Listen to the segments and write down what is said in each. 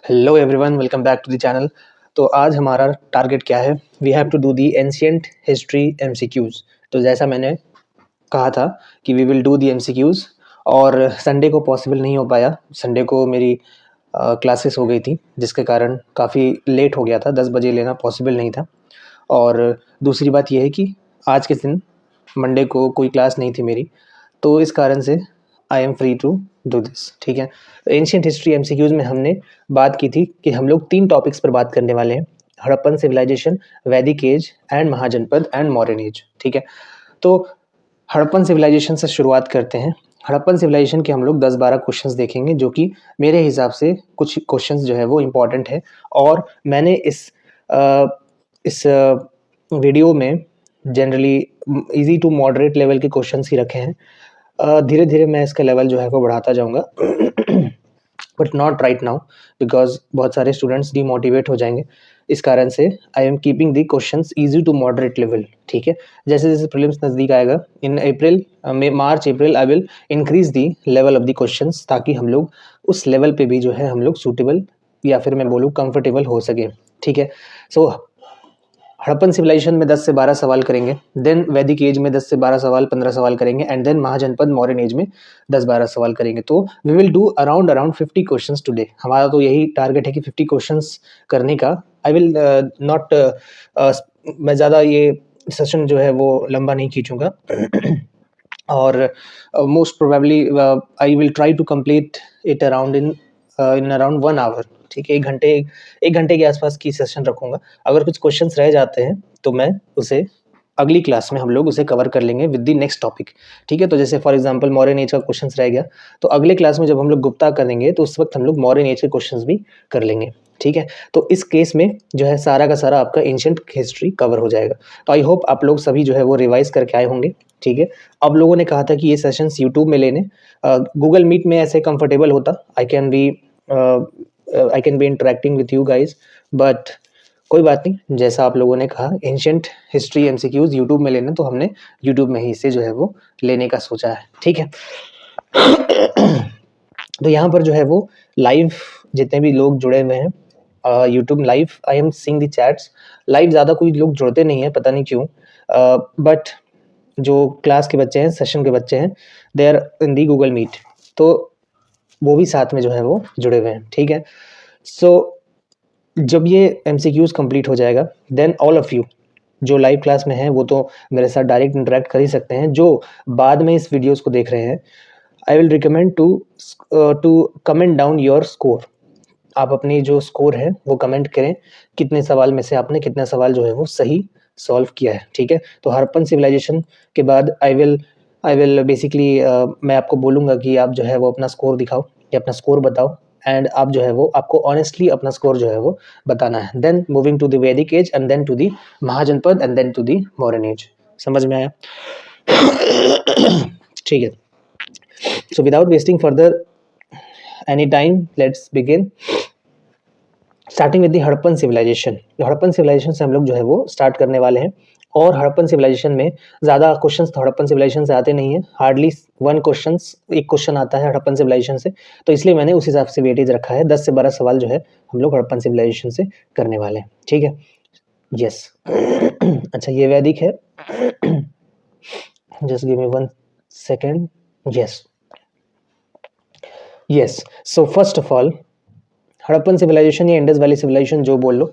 Hello everyone, welcome back to the channel. तो आज हमारा टारगेट क्या है? We have to do the ancient history MCQs. तो जैसा मैंने कहा था कि we will do the MCQs, और संडे को पॉसिबल नहीं हो पाया। संडे को मेरी क्लासेस हो गई थी, जिसके कारण काफ़ी लेट हो गया था। 10 बजे लेना पॉसिबल नहीं था। और दूसरी बात यह है कि आज के दिन मंडे को कोई क्लास नहीं थी मेरी, तो इस कारण से I am free to do this. ठीक है, एंशियंट हिस्ट्री एमसीक्यूज़ में हमने बात की थी कि हम लोग 3 टॉपिक्स पर बात करने वाले हैं: Harappan civilisation, Vedic age and Mahajanapada and modern age. ठीक है, तो हड़प्पन सिविलाइजेशन से शुरुआत करते हैं। हड़प्पन सिविलाइजेशन के हम लोग 10-12 क्वेश्चंस देखेंगे, जो कि मेरे हिसाब से कुछ क्वेश्चंस जो है वो इम्पॉर्टेंट है। और मैंने इस वीडियो में generally easy to moderate level के क्वेश्चंस ही रखे हैं। धीरे धीरे मैं इसका लेवल जो है वो बढ़ाता जाऊंगा, but not right now, because बहुत सारे स्टूडेंट्स डीमोटिवेट हो जाएंगे। इस कारण से I am keeping the questions easy to moderate level. ठीक है, जैसे जैसे प्रीलिम्स नज़दीक आएगा इन अप्रैल में, March April, I will increase the level of the questions, ताकि हम लोग उस लेवल पे भी जो है हम लोग सूटेबल, या फिर मैं बोलूँ कंफर्टेबल हो सके। ठीक है, सो हड़प्पन सिविलाइजेशन में 10 से 12 सवाल करेंगे, देन वैदिक एज में 10 से 12 सवाल, 15 सवाल करेंगे, and then Mahajanapada modern age में 10-12 सवाल करेंगे। तो we will do around 50 questions today. हमारा तो यही टारगेट है कि 50 क्वेश्चंस करने का। आई विल नॉट मैं ज़्यादा ये सेशन जो है वो लंबा नहीं खींचूंगा और most probably I will try to complete it around in around 1 hour. ठीक है, एक घंटे के आसपास की सेशन रखूंगा। अगर कुछ क्वेश्चंस रह जाते हैं तो मैं उसे अगली क्लास में हम लोग उसे कवर कर लेंगे विद द नेक्स्ट टॉपिक। ठीक है, तो जैसे फॉर एग्जांपल मॉडर्न एज का क्वेश्चंस रह गया, तो अगले क्लास में जब हम लोग गुप्ता करेंगे तो उस वक्त हम लोग मॉडर्न एज के क्वेश्चंस भी कर लेंगे। ठीक है, तो इस केस में जो है सारा का सारा आपका एंशिएंट हिस्ट्री कवर हो जाएगा। तो आई होप आप लोग सभी जो है वो रिवाइज करके आए होंगे। ठीक है, अब लोगों ने कहा था कि ये सेशंस यूट्यूब में लेने, गूगल मीट में ऐसे कंफर्टेबल होता, I can be interacting with you guys, but कोई बात नहीं। जैसा आप लोगों ने कहा एंशिएंट हिस्ट्री एमसीक्यूज यूट्यूब में लेना, तो हमने यूट्यूब में ही इसे जो है वो लेने का सोचा है। ठीक है, तो यहाँ पर जो है वो लाइव जितने भी लोग जुड़े हुए हैं YouTube live, I am seeing the chats. Live ज़्यादा कोई लोग जुड़ते नहीं है, पता नहीं क्यों, बट जो क्लास के बच्चे हैं, सेशन के बच्चे हैं, they are in the Google Meet, तो वो भी साथ में जो है वो जुड़े हुए हैं। ठीक है, सो जब ये एमसीक्यूज कंप्लीट हो जाएगा, देन ऑल ऑफ यू जो लाइव क्लास में हैं वो तो मेरे साथ डायरेक्ट इंटरेक्ट कर ही सकते हैं। जो बाद में इस वीडियोस को देख रहे हैं, I will recommend to comment down your score. आप अपनी जो स्कोर है वो कमेंट करें, कितने सवाल में से आपने कितना सवाल जो है वो सही सॉल्व किया है। ठीक है, तो हड़प्पन सिविलाइजेशन के बाद आई विल बेसिकली मैं आपको बोलूँगा कि आप जो है वो अपना स्कोर दिखाओ या अपना स्कोर बताओ, एंड आप जो है वो आपको ऑनेस्टली अपना स्कोर जो है वो बताना है। Then moving to the Vedic age, and then to the Mahajanapada, and then to the modern age. समझ में आया? ठीक है, so without wasting further any time, let's begin starting with the Harappan civilisation. Harappan civilisation से हम लोग जो है वो स्टार्ट करने वाले हैं। और हड़प्पन सिविलाइजेशन में ज़्यादा क्वेश्चंस तो हड़प्पन सिविलाइजेशन से आते नहीं है, हार्डली एक क्वेश्चन आता है हड़प्पन सिविलाइजेशन से, तो इसलिए मैंने उस हिसाब से वेटेज रखा है। 10 से 12 सवाल जो है हम लोग हड़प्पन सिविलाइजेशन से करने वाले हैं। ठीक है, यस। अच्छा, ये वैदिक है, just give me 1 second. Yes yes, so first of all Harappan civilisation या इंडस वैली सिविलाइजेशन जो बोल लो।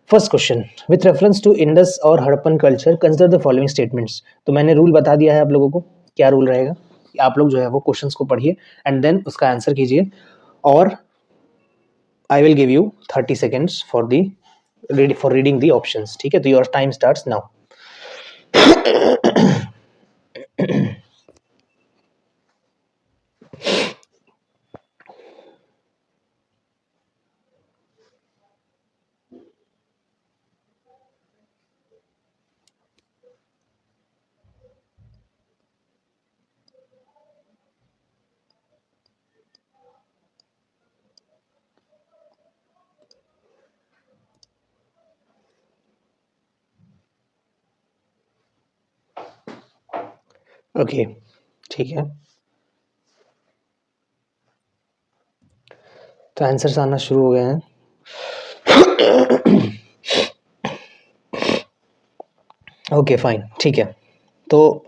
First question, with reference to Indus और Harappan culture consider the following statements. तो मैंने रूल बता दिया है आप लोगों को, क्या रूल रहेगा। आप लोग जो है वो क्वेश्चंस को पढ़िए एंड देन उसका आंसर कीजिए, और आई will give you 30 seconds for reading the options. ठीक है, तो your time starts now. Okay, ठीक है, तो आंसर्स आना शुरू हो गए हैं। ओके फाइन, ठीक है। तो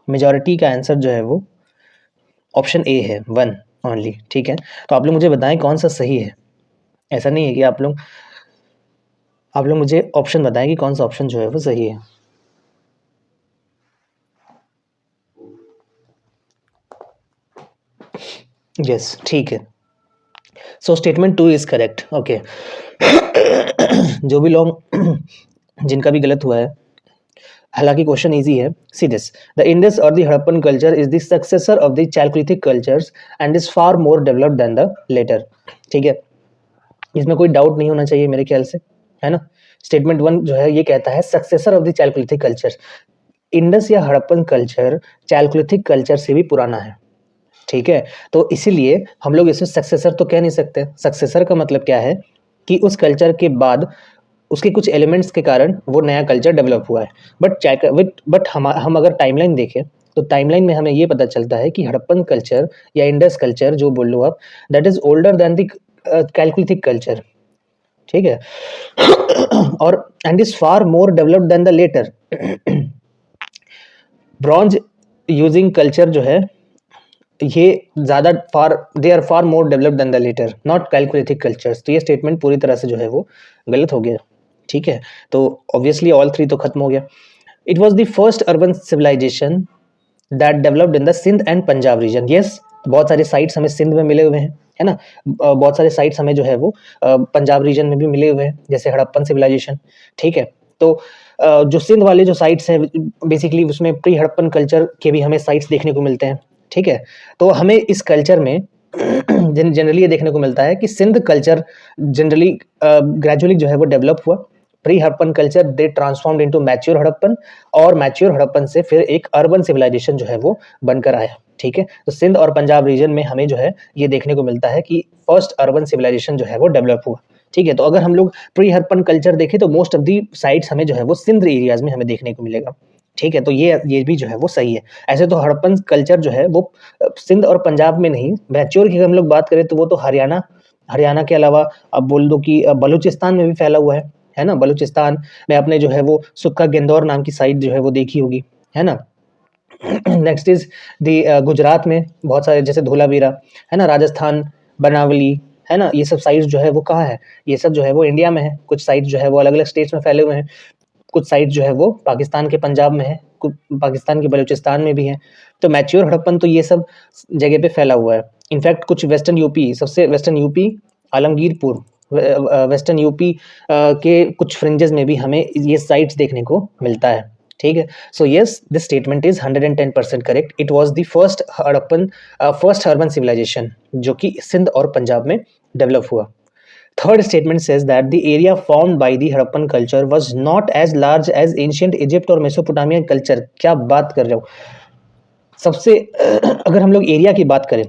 मेजॉरिटी का आंसर जो है वो ऑप्शन ए है, 1 ओनली, ठीक है। तो आप लोग मुझे बताएं कौन सा सही है। ऐसा नहीं है कि आप लोग मुझे ऑप्शन बताएं कि कौन सा ऑप्शन जो है वो सही है। यस, ठीक है। So statement 2 is correct. Okay, जो भी लोग जिनका भी गलत हुआ है, हालांकि क्वेश्चन इजी है। सी दिस, द इंडस और the Harappan culture is the successor of the chalcolithic cultures and is far more developed than the latter, ठीक है। इसमें कोई डाउट नहीं होना चाहिए मेरे ख्याल से, है ना। स्टेटमेंट 1 जो है ये कहता है successor of the Chalcolithic culture. Indus या हड़प्पन कल्चर चैल्कोलिथिक कल्चर से भी पुराना है, ठीक है। तो इसीलिए हम लोग इसे सक्सेसर तो कह नहीं सकते। सक्सेसर का मतलब क्या है कि उस कल्चर के बाद उसके कुछ एलिमेंट्स के कारण वो नया कल्चर डेवलप हुआ है। बट हम अगर टाइमलाइन देखें तो टाइमलाइन में हमें ये पता चलता है कि हड़प्पन कल्चर या इंडस कल्चर जो बोल लो आप, that is older than the chalcolithic culture, ठीक है। और and is far more developed than the latter. Bronze using culture जो है ये ज्यादा they are far more developed than the latter, not chalcolithic cultures. तो ये स्टेटमेंट पूरी तरह से जो है वो गलत हो गया, ठीक है। तो ऑब्वियसली ऑल 3 तो खत्म हो गया। It was the first urban civilisation that developed in the Sindh and Punjab region. Yes, बहुत सारे साइट्स हमें सिंध में मिले हुए हैं, है ना। बहुत सारे साइट्स हमें जो है वो पंजाब रीजन में भी मिले हुए हैं, जैसे हड़प्पन सिविलाइजेशन, ठीक है। तो जो सिंध वाले जो साइट्स हैं बेसिकली उसमें प्री हड़प्पन कल्चर के भी हमें साइट्स देखने को मिलते हैं, ठीक है। तो हमें इस कल्चर में जनरली ये देखने को मिलता है कि सिंध कल्चर जनरली ग्रेजुअली जो है वो डेवलप हुआ। प्री हड़प्पन कल्चर दे ट्रांसफॉर्म्ड इनटू मैच्योर हड़प्पन, और मैच्योर हड़प्पन से फिर एक अर्बन सिविलाइजेशन जो है वो बनकर आया, ठीक है। तो सिंध और पंजाब रीजन में हमें जो है ये देखने को मिलता है कि फर्स्ट अर्बन सिविलाइजेशन जो है वो डेवलप हुआ, ठीक है। तो अगर हम लोग प्री हड़प्पन कल्चर देखें तो मोस्ट ऑफ दी साइट्स हमें जो है वो सिंध एरियाज में हमें देखने को मिलेगा, ठीक है। तो ये भी जो है वो सही है। ऐसे तो हड़प्पन कल्चर जो है वो सिंध और पंजाब में नहीं, मैच्योर की हम लोग बात करें तो वो तो हरियाणा के अलावा अब बोल दो कि बलूचिस्तान में भी फैला हुआ है ना। बलूचिस्तान में आपने जो है वो सुक्का गेंदौर नाम की साइट जो है वो देखी होगी, है ना। नेक्स्ट इज द गुजरात में बहुत सारे, जैसे धोलावीरा, है ना। राजस्थान, बनावली, है ना। ये सब साइट्स जो है वो कहाँ है, ये सब जो है वो इंडिया में है। कुछ साइट्स जो है वो अलग अलग स्टेट्स में फैले हुए हैं। कुछ साइट जो है वो पाकिस्तान के पंजाब में है, कुछ पाकिस्तान के बलूचिस्तान में भी है। तो मैच्योर हड़प्पन तो ये सब जगह पे फैला हुआ है। इनफैक्ट कुछ वेस्टर्न यूपी, सबसे western UP Alamgirpur, western UP के कुछ फ्रिंजेस में भी हमें ये साइट्स देखने को मिलता है, ठीक है। So yes, this statement is 110% correct. It was the first urban civilisation जो कि सिंध और पंजाब में डेवलप हुआ। Third statement says that the area formed by the Harappan culture was not as large as ancient Egypt or Mesopotamian culture। क्या बात कर रहे हो। सबसे अगर हम लोग एरिया की बात करें,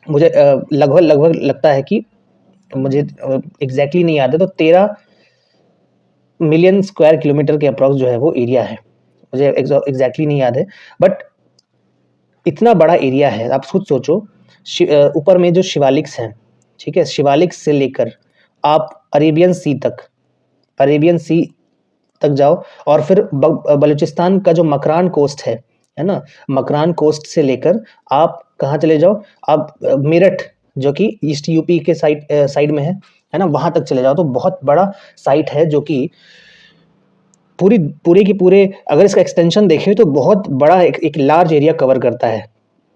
मुझे लगभग लगता है कि मुझे एग्जैक्टली नहीं याद है, तो 13 मिलियन स्क्वायर किलोमीटर के अप्रॉक्स जो है वो एरिया है। मुझे एग्जैक्टली नहीं याद है, बट इतना बड़ा एरिया है। आप खुद सोचो, ऊपर में जो शिवालिक्स हैं, ठीक है, शिवालिक्स से लेकर आप अरेबियन सी तक जाओ, और फिर बलूचिस्तान का जो मकरान कोस्ट है ना, मकरान कोस्ट से लेकर आप कहाँ चले जाओ, आप मेरठ जो कि ईस्ट यूपी के साइड में है ना, वहां तक चले जाओ। तो बहुत बड़ा साइट है जो कि पूरे की पूरे अगर इसका एक्सटेंशन देखें तो बहुत बड़ा एक लार्ज एरिया कवर करता है,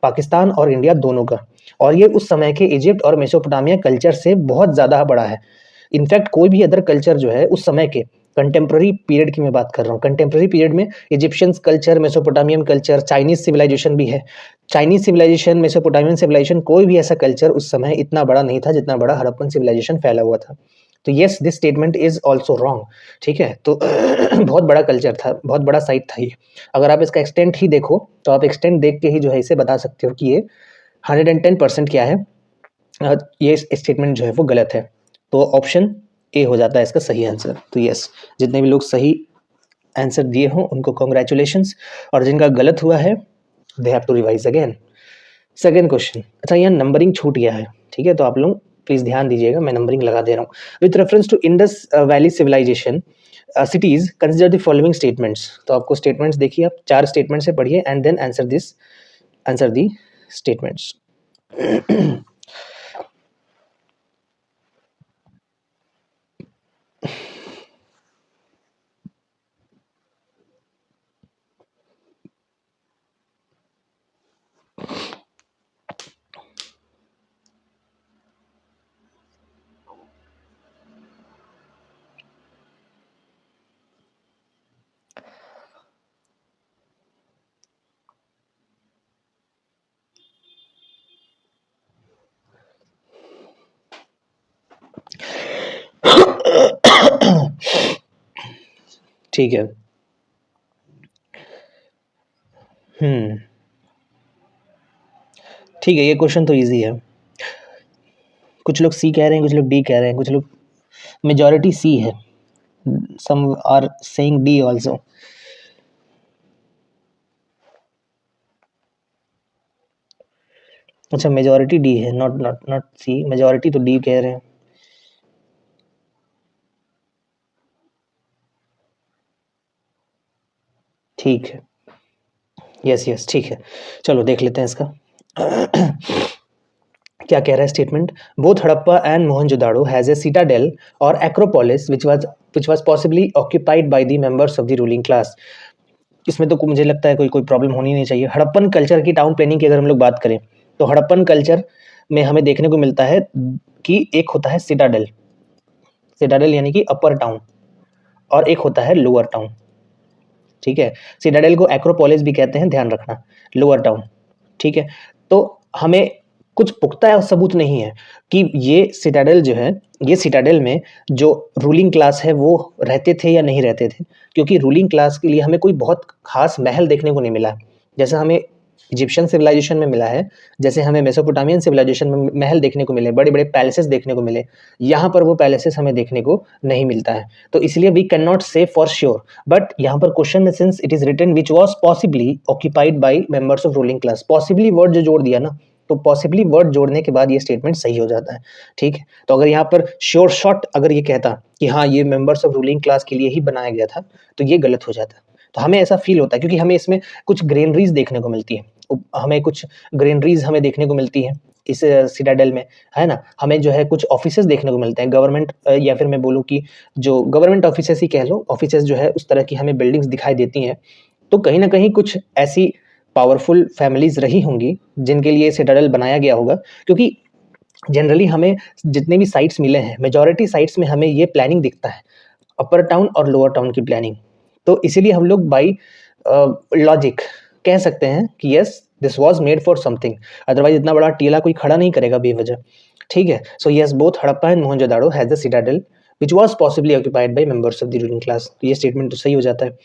पाकिस्तान और इंडिया दोनों का। और ये उस समय के इजिप्ट और मेसोपोटामिया कल्चर से बहुत ज़्यादा बड़ा है। इनफैक्ट कोई भी अदर कल्चर जो है उस समय के कंटेम्प्रेरी पीरियड की मैं बात कर रहा हूँ, कंटेम्प्रेरी पीरियड में Egyptians culture, Mesopotamian culture, Chinese civilisation भी है। चाइनीज सिविलाइजेशन, मेसोपोटामियन सिविलाइजेशन, कोई भी ऐसा कल्चर उस समय इतना बड़ा नहीं था जितना बड़ा हड़प्पन सिविलाइजेशन फैला हुआ था। तो yes, this statement is also wrong, ठीक है। तो बहुत बड़ा कल्चर था, बहुत बड़ा साइट था ये। अगर आप इसका एक्सटेंट ही देखो तो आप एक्सटेंट देख के ही जो है इसे बता सकते हो कि ये 110% क्या है, ये स्टेटमेंट जो है वो गलत है। तो ऑप्शन ए हो जाता है इसका सही आंसर। तो यस, जितने भी लोग सही आंसर दिए हों उनको कॉन्ग्रेचुलेशंस, और जिनका गलत हुआ है they have to revise again. Second question, अच्छा यहाँ नंबरिंग छूट गया है, ठीक है। तो आप लोग प्लीज ध्यान दीजिएगा, मैं नंबरिंग लगा दे रहा हूँ. With reference to Indus valley civilisation cities, consider the following statements. तो आपको statements देखिए, आप 4 statements से पढ़िए and then answer the statements. ठीक है. ठीक है, ये क्वेश्चन तो इजी है. कुछ लोग सी कह रहे हैं, कुछ लोग डी कह रहे हैं, कुछ लोग, मेजॉरिटी सी है, some are saying D also. अच्छा, मेजॉरिटी डी है, नॉट सी. मेजॉरिटी तो डी कह रहे हैं. ठीक है, यस ठीक है. चलो देख लेते हैं इसका. क्या कह रहा है statement? Both Harappa and Mohenjodaro has a citadel और acropolis which was possibly occupied by the members of the ruling class. इसमें तो मुझे लगता है कोई प्रॉब्लम होनी नहीं चाहिए. हड़प्पन कल्चर की टाउन प्लानिंग की अगर हम लोग बात करें तो हड़प्पन कल्चर में हमें देखने को मिलता है कि एक होता है सिटाडेल यानी कि अपर टाउन, और एक होता है लोअर टाउन. ठीक है, सिटाडेल को एक्रोपोलिस भी कहते हैं, ध्यान रखना, लोअर टाउन. ठीक है, तो हमें कुछ पुख्ता सबूत नहीं है कि ये सिटाडेल जो है, ये सिटाडेल में जो रूलिंग क्लास है वो रहते थे या नहीं रहते थे, क्योंकि रूलिंग क्लास के लिए हमें कोई बहुत खास महल देखने को नहीं मिला, जैसे हमें इजिप्शियन सिविलाइजेशन में मिला है, जैसे हमें मेसोपोटामियन सिविलाइजेशन में महल देखने को मिले, बड़े बड़े पैलेसेस देखने को मिले. यहाँ पर वो पैलेसेस हमें देखने को नहीं मिलता है, तो इसलिए we can not say for sure. But यहाँ पर क्वेश्चन में since it is written which was possibly occupied by members of ruling class, possibly word जो जोड़ दिया ना, तो पॉसिबली वर्ड जोड़ने के बाद ये स्टेटमेंट सही हो जाता है. ठीक है, तो अगर यहाँ पर श्योर शॉट अगर ये कहता कि हाँ ये मेंबर्स ऑफ रूलिंग क्लास के लिए ही बनाया गया था, तो ये गलत हो जाता. तो हमें ऐसा फील होता है क्योंकि हमें इसमें कुछ ग्रेनरीज देखने को मिलती है, हमें कुछ ग्रेनरीज हमें देखने को मिलती है इस सिटाडेल में, है ना. हमें जो है कुछ ऑफिसेज देखने को मिलते हैं, गवर्नमेंट, या फिर मैं बोलूँ कि जो गवर्नमेंट ऑफिसेज ही कह लो, ऑफिसेज जो है उस तरह की हमें बिल्डिंग्स दिखाई देती हैं. तो कहीं ना कहीं कुछ ऐसी पावरफुल फैमिलीज रही होंगी जिनके लिए सिटाडेल बनाया गया होगा, क्योंकि जनरली हमें जितने भी साइट्स मिले हैं, मेजॉरिटी साइट्स में हमें ये प्लानिंग दिखता है, अपर टाउन और लोअर टाउन की प्लानिंग. तो इसीलिए हम लोग बाई लॉजिक कह सकते हैं कि yes this was made for something, otherwise इतना बड़ा टीला कोई खड़ा नहीं करेगा बेवजह. ठीक है, so yes both Harappa and Mohenjodaro has the Citadel which was possibly occupied bye members of the ruling class. तो ये स्टेटमेंट तो सही हो जाता है.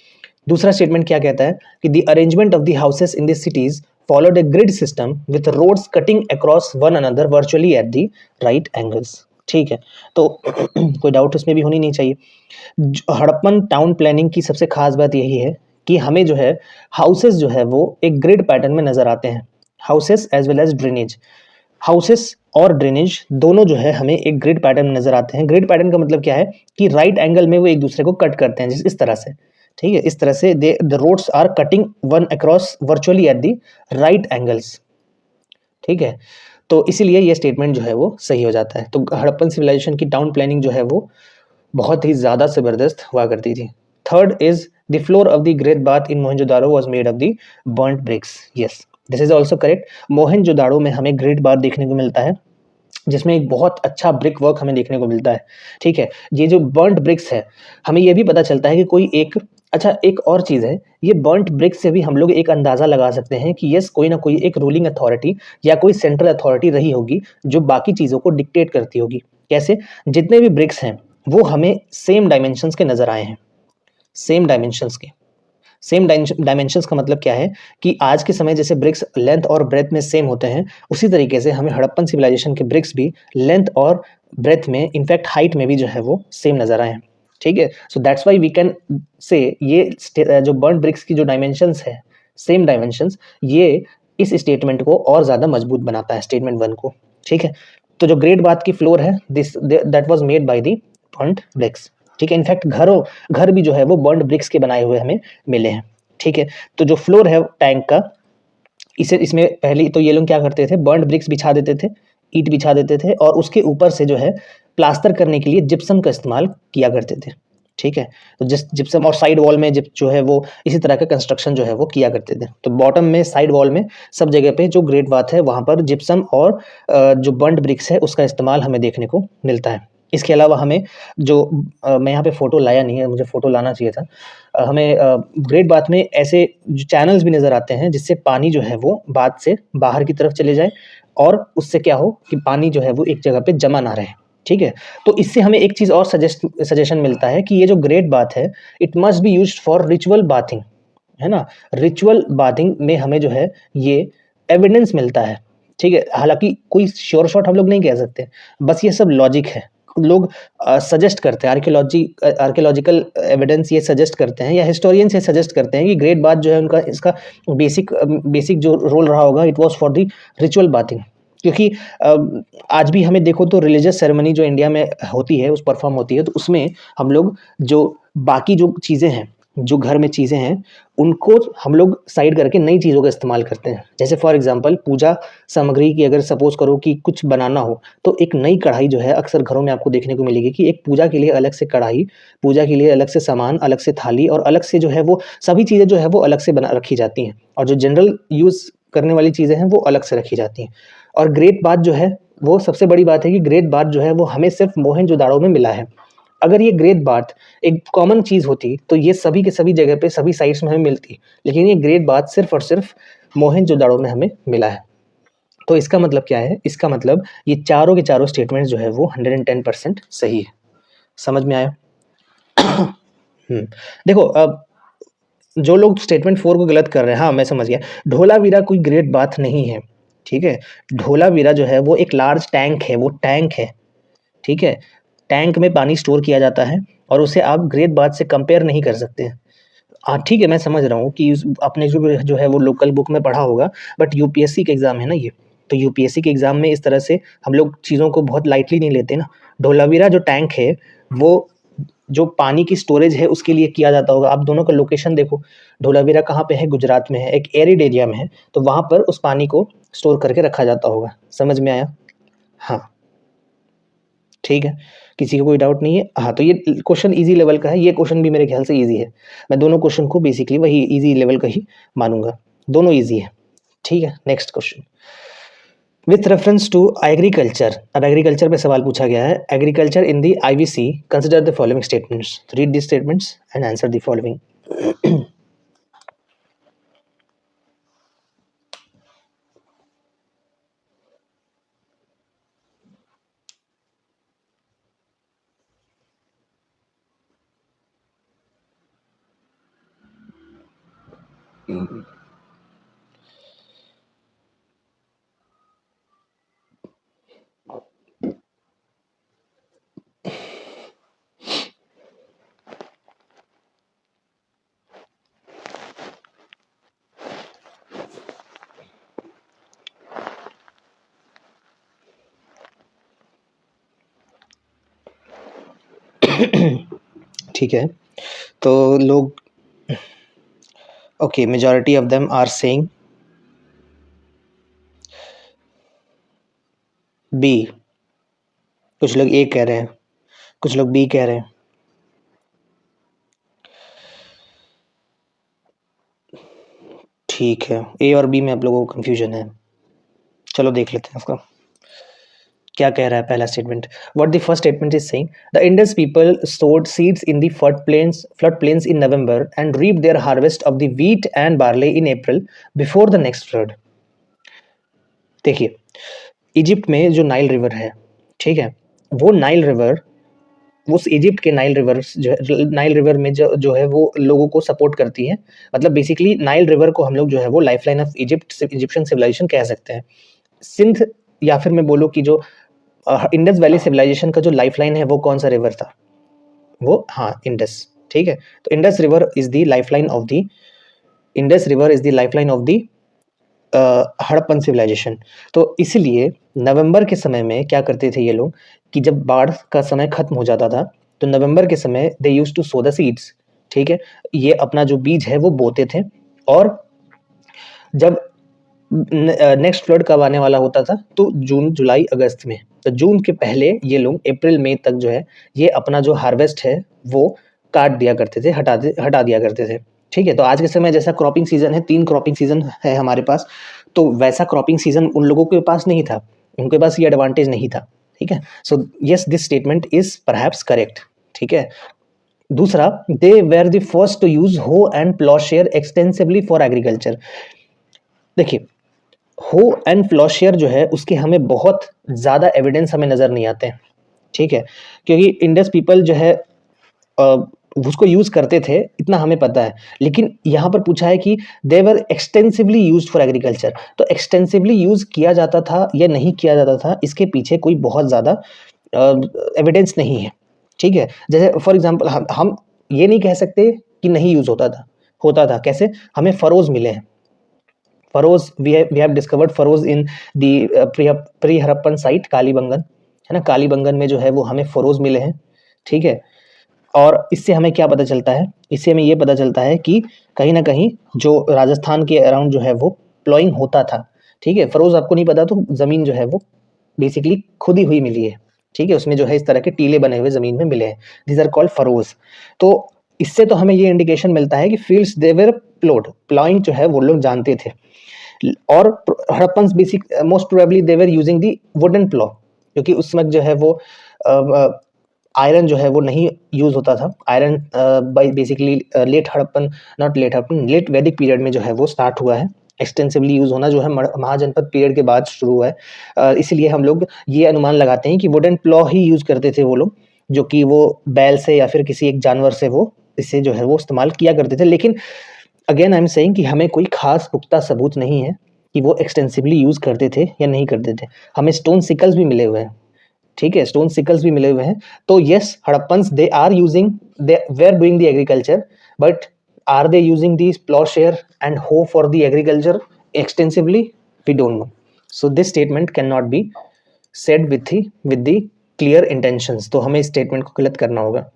दूसरा स्टेटमेंट क्या कहता है कि the arrangement of the houses in the cities followed a grid system with roads cutting across one another virtually at the right angles. ठीक है, तो कोई डाउट उसमें भी होनी नहीं चाहिए. हड़प्पन टाउन प्लानिंग की सबसे खास बात यही है कि हमें जो है हाउसेस जो है वो एक ग्रिड पैटर्न में नजर आते हैं. Houses as well as drainage, houses और ड्रेनेज दोनों जो है हमें एक ग्रिड पैटर्न में नजर आते हैं. ग्रिड पैटर्न का मतलब क्या है कि राइट एंगल में वो एक दूसरे को कट करते हैं, इस तरह से. ठीक है, इस तरह से the roads are cutting one across virtually at the right angles. ठीक है, तो इसीलिए ये स्टेटमेंट जो है वो सही हो जाता है. तो हड़प्पन सिविलाइजेशन की टाउन प्लानिंग जो है वो बहुत ही ज्यादा जबरदस्त हुआ करती थी. Third is the floor of the great bath in Mohenjodaro was made of the burnt bricks. Yes, this is also correct. Mohenjodaro में हमें ग्रेट बाथ देखने को मिलता है जिसमें एक बहुत अच्छा ब्रिक वर्क हमें देखने को मिलता है. ठीक है, ये जो बर्न्ट ब्रिक्स है, हमें ये भी पता चलता है कि कोई एक, अच्छा एक और चीज़ है, ये बर्न्ट ब्रिक्स से भी हम लोग एक अंदाज़ा लगा सकते हैं कि यस कोई ना कोई एक रूलिंग अथॉरिटी या कोई सेंट्रल अथॉरिटी रही होगी जो बाकी चीज़ों को डिक्टेट करती होगी. कैसे? जितने भी ब्रिक्स हैं वो हमें सेम डायमेंशंस के नज़र आए हैं, सेम डायमेंशंस के. सेम डायमेंशंस का मतलब क्या है कि आज के समय जैसे ब्रिक्स लेंथ और ब्रेथ में सेम होते हैं, उसी तरीके से हमें हड़प्पन सिविलाइजेशन के ब्रिक्स भी लेंथ और ब्रेथ में, इनफैक्ट हाइट में भी जो है वो सेम नजर आए हैं. ठीक है, so that's why we can say ये जो बर्न्ट ब्रिक्स की जो डायमेंशंस है, सेम डायमेंशंस, ये इस स्टेटमेंट को और ज्यादा मजबूत बनाता है, स्टेटमेंट 1 को. ठीक है, तो जो ग्रेट बाथ की फ्लोर है this that was made by the burned bricks, ठीक है। इनफैक्ट घर भी जो है वो बर्न्ड ब्रिक्स के बनाए हुए हमें मिले हैं, ठीक है। तो जो फ्लोर है टैंक का, इसमें पहले तो ये लोग क्या करते थे, बर्न्ड ब्रिक्स बिछा देते थे, ईंट बिछा देते थे, और उसके ऊपर से जो है प्लास्टर करने के लिए जिप्सम का इस्तेमाल किया करते थे, ठीक है। तो जिप्सम और साइड वॉल में जो है वो इसी तरह का कंस्ट्रक्शन जो है वो किया करते थे। तो बॉटम में, साइड वॉल में, सब जगह पे जो ग्रेट बाथ है वहाँ पर जिप्सम और जो बर्न्ड ब्रिक्स है उसका इस्तेमाल हमें देखने को मिलता है। इसके अलावा हमें जो मैं यहाँ पे फ़ोटो लाया नहीं है, मुझे फ़ोटो लाना चाहिए था। हमें ग्रेट बाथ में ऐसे जो चैनल्स भी नज़र आते हैं जिससे पानी जो है वो बाथ से बाहर की तरफ चले जाए, और उससे क्या हो कि पानी जो है वो एक जगह पे जमा ना रहे, ठीक है। तो इससे हमें एक चीज़ और सजेशन मिलता है कि ये जो ग्रेट बाथ है it must be used for ritual bathing, है ना। रिचुअल बाथिंग में हमें जो है ये एविडेंस मिलता है, ठीक है। हालांकि कोई श्योर शॉट हम लोग नहीं कह सकते, बस ये सब लॉजिक है। लोग सजेस्ट करते हैं, आर्कियोलॉजिकल एविडेंस ये सजेस्ट करते हैं, या हिस्टोरियंस ये सजेस्ट करते हैं कि ग्रेट बाथ जो है उनका, इसका बेसिक जो रोल रहा होगा it was for the ritual bathing. क्योंकि आज भी हमें देखो तो रिलीजियस सेरेमनी जो इंडिया में होती है, उस परफॉर्म होती है, तो उसमें हम लोग जो बाकी जो चीज़ें हैं, जो घर में चीज़ें हैं, उनको हम लोग साइड करके नई चीज़ों का इस्तेमाल करते हैं। जैसे फॉर एग्जांपल पूजा सामग्री की अगर सपोज करो कि कुछ बनाना हो, तो एक नई कढ़ाई जो है अक्सर घरों में आपको देखने को मिलेगी कि एक पूजा के लिए अलग से कढ़ाई, पूजा के लिए अलग से सामान, अलग से थाली, और अलग से जो है वो सभी चीज़ें जो है वो अलग से बना रखी जाती हैं, और जो जनरल यूज़ करने वाली चीज़ें हैं वो अलग से रखी जाती हैं। और ग्रेट बाथ जो है वो सबसे बड़ी बात है कि ग्रेट बाथ जो है वो हमें सिर्फ मोहनजोदाड़ो में मिला है। अगर ये ग्रेट बाथ एक कॉमन चीज़ होती तो ये सभी के सभी जगह पे, सभी साइट्स में हमें मिलती, लेकिन ये ग्रेट बाथ सिर्फ और सिर्फ मोहनजोदाड़ो में हमें मिला है। तो इसका मतलब क्या है? इसका मतलब ये चारों के चारों स्टेटमेंट्स जो है वो 110% सही है। समझ में आया? देखो अब जो लोग स्टेटमेंट 4 को गलत कर रहे हैं, हाँ मैं समझ गया। धोलावीरा कोई ग्रेट बाथ नहीं है, ठीक है। धोलावीरा जो है वो एक लार्ज टैंक है, वो टैंक है, ठीक है। टैंक में पानी स्टोर किया जाता है, और उसे आप ग्रेट बाथ से कंपेयर नहीं कर सकते हैं। हाँ ठीक है, मैं समझ रहा हूँ कि आपने जो है वो लोकल बुक में पढ़ा होगा, बट यूपीएससी के एग्ज़ाम है ना ये, तो यूपीएससी के एग्ज़ाम में इस तरह से हम लोग चीज़ों को बहुत लाइटली नहीं लेते ना। धोलावीरा जो टैंक है वो जो पानी की स्टोरेज है उसके लिए किया जाता होगा। आप दोनों का लोकेशन देखो, धोलावीरा कहाँ पे है? गुजरात में है, एक एरिड एरिया में है, तो वहाँ पर उस पानी को स्टोर करके रखा जाता होगा। समझ में आया? हाँ ठीक है, किसी को कोई डाउट नहीं है? हाँ, तो ये क्वेश्चन ईजी लेवल का है, ये क्वेश्चन भी मेरे ख्याल से ईजी है। मैं दोनों क्वेश्चन को बेसिकली वही ईजी लेवल का ही मानूंगा, दोनों ईजी है, ठीक है। Next question, with reference to agriculture. अब एग्रीकल्चर पे सवाल पूछा गया है, agriculture in the IVC consider the following statements, read this statements and answer the following. ठीक है, तो लोग okay, majority of them are saying B. कुछ लोग ए कह रहे हैं, कुछ लोग बी कह रहे हैं। ठीक है, ए और बी में आप लोगों को कंफ्यूजन है। चलो देख लेते हैं उसका क्या कह रहा है पहला statement. What the first statement is saying, the Indus people sowed seeds in the flood plains in November and reaped their harvest of the wheat and barley in April before the next flood। देखिए, Egypt में जो Nile river है, ठीक है, वो Nile river, उस Egypt के Nile river जो है, नाइल रिवर में जो है वो लोगों को सपोर्ट करती है। मतलब बेसिकली नाइल रिवर को हम लोग जो है वो लाइफलाइन ऑफ इजिप्शियन सिविलाइजेशन कह सकते हैं। सिंध, या फिर मैं बोलूँ कि जो इंडस वैली सिविलाइजेशन का जो लाइफलाइन है वो कौन सा रिवर था? वो हाँ इंडस, ठीक है। तो Indus river is the lifeline of the Harappan civilisation. तो इसलिए नवंबर के समय में क्या करते थे ये लोग कि जब बाढ़ का समय खत्म हो जाता था तो नवंबर के समय they used to sow the seeds, ठीक है, ये अपना जो बीज है वो बोते थे। और जब नेक्स्ट फ्लड कब आने वाला होता था तो जून जुलाई अगस्त में, तो जून के पहले ये लोग अप्रैल मई तक जो है ये अपना जो हार्वेस्ट है वो काट दिया करते थे, हटा दिया करते थे, ठीक है। तो आज के समय जैसा क्रॉपिंग सीजन है, 3 क्रॉपिंग सीजन है हमारे पास, तो वैसा क्रॉपिंग सीजन उन लोगों के पास नहीं था, उनके पास ये एडवांटेज नहीं था, ठीक है। So yes, this statement is perhaps correct, ठीक है। दूसरा, they were the first to use hoe and ploughshare extensively for agriculture. देखिए, हो एंड प्लॉशेयर जो है उसके हमें बहुत ज़्यादा एविडेंस हमें नज़र नहीं आते हैं, ठीक है, क्योंकि इंडस पीपल जो है उसको यूज़ करते थे इतना हमें पता है। लेकिन यहाँ पर पूछा है कि दे वर एक्सटेंसिवली यूज्ड फॉर एग्रीकल्चर, तो एक्सटेंसिवली यूज़ किया जाता था या नहीं किया जाता था इसके पीछे कोई बहुत ज़्यादा एविडेंस नहीं है, ठीक है। जैसे फॉर एग्जांपल हम ये नहीं कह सकते कि नहीं यूज़ होता था कैसे, हमें फरोज मिले हैं, furrows we have discovered furrows in the pre Harappan site Kalibangan, है ना, कालीबंगन में जो है वो हमें फरोज मिले हैं, ठीक है। और इससे हमें क्या पता चलता है, इससे हमें ये पता चलता है कि कहीं ना कहीं जो राजस्थान के अराउंड जो है वो प्लॉइंग होता था, ठीक है। फरोज आपको नहीं पता तो ज़मीन जो है वो बेसिकली खुदी हुई मिली है, ठीक है, उसमें जो है इस तरह के टीले बने हुए ज़मीन में मिले हैं, दीज आर कॉल्ड फरोज। तो इससे तो हमें ये इंडिकेशन मिलता है कि फील्ड्स दे वर प्लॉइंग जो है वो लोग जानते थे। और Harappan basic most probably they were using the wooden plough, क्योंकि उस वक्त जो है वो आयरन जो है वो नहीं यूज होता था। Iron basically late Harappan, not late Harappan, late Vedic period में जो है वो स्टार्ट हुआ है, एक्सटेंसिवली यूज होना जो है महाजनपद पीरियड के बाद शुरू हुआ है। इसलिए हम लोग ये अनुमान लगाते हैं कि वुडन प्लॉ ही यूज करते थे वो लोग, जो कि वो बैल से या फिर किसी एक जानवर से वो इसे जो है वो इस्तेमाल किया करते थे। लेकिन अगेन आई एम सेइंग कि हमें कोई खास पुख्ता सबूत नहीं है कि वो एक्सटेंसिवली यूज करते थे या नहीं करते थे। हमें स्टोन सिकल्स भी मिले हुए हैं, ठीक है, स्टोन सिकल्स भी मिले हुए हैं। तो yes, Harappans they are using, they were doing the agriculture, but are they using these ploughshare and hoe for the agriculture extensively, we don't know. So this statement can not be said with the clear intentions, तो हमें इस statement को गलत करना होगा।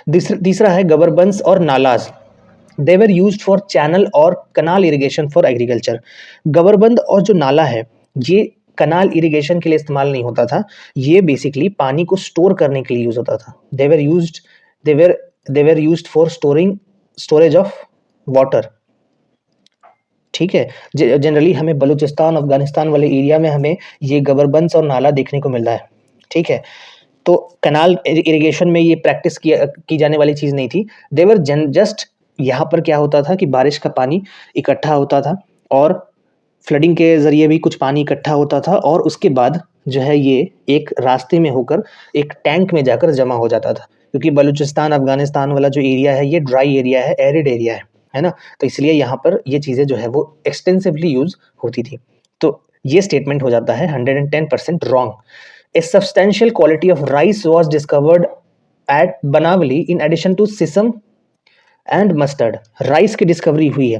तीसरा है गबरबंस और नालाज, दे वर यूज्ड फॉर चैनल और कनाल इरिगेशन फॉर एग्रीकल्चर। गबरबंद और जो नाला है ये कनाल इरिगेशन के लिए इस्तेमाल नहीं होता था, ये बेसिकली पानी को स्टोर करने के लिए यूज होता था। They were used for storage of water, ठीक है। जनरली हमें बलूचिस्तान अफगानिस्तान वाले एरिया में हमें ये गबरबंस और नाला देखने को मिल रहा है, ठीक है। तो कनाल इरिगेशन में ये प्रैक्टिस की जाने वाली चीज़ नहीं थी। देवर जस्ट, यहाँ पर क्या होता था कि बारिश का पानी इकट्ठा होता था और फ्लडिंग के ज़रिए भी कुछ पानी इकट्ठा होता था, और उसके बाद जो है ये एक रास्ते में होकर एक टैंक में जाकर जमा हो जाता था। क्योंकि बलूचिस्तान अफगानिस्तान वाला जो एरिया है ये ड्राई एरिया है, एरिड एरिया है ना, तो इसलिए यहाँ पर ये चीज़ें जो है वो एक्सटेंसिवली यूज होती थी। तो ये स्टेटमेंट हो जाता है 110% wrong. A substantial quality of rice was discovered at Banawali in addition to sesame and mustard। Rice की डिस्कवरी हुई है,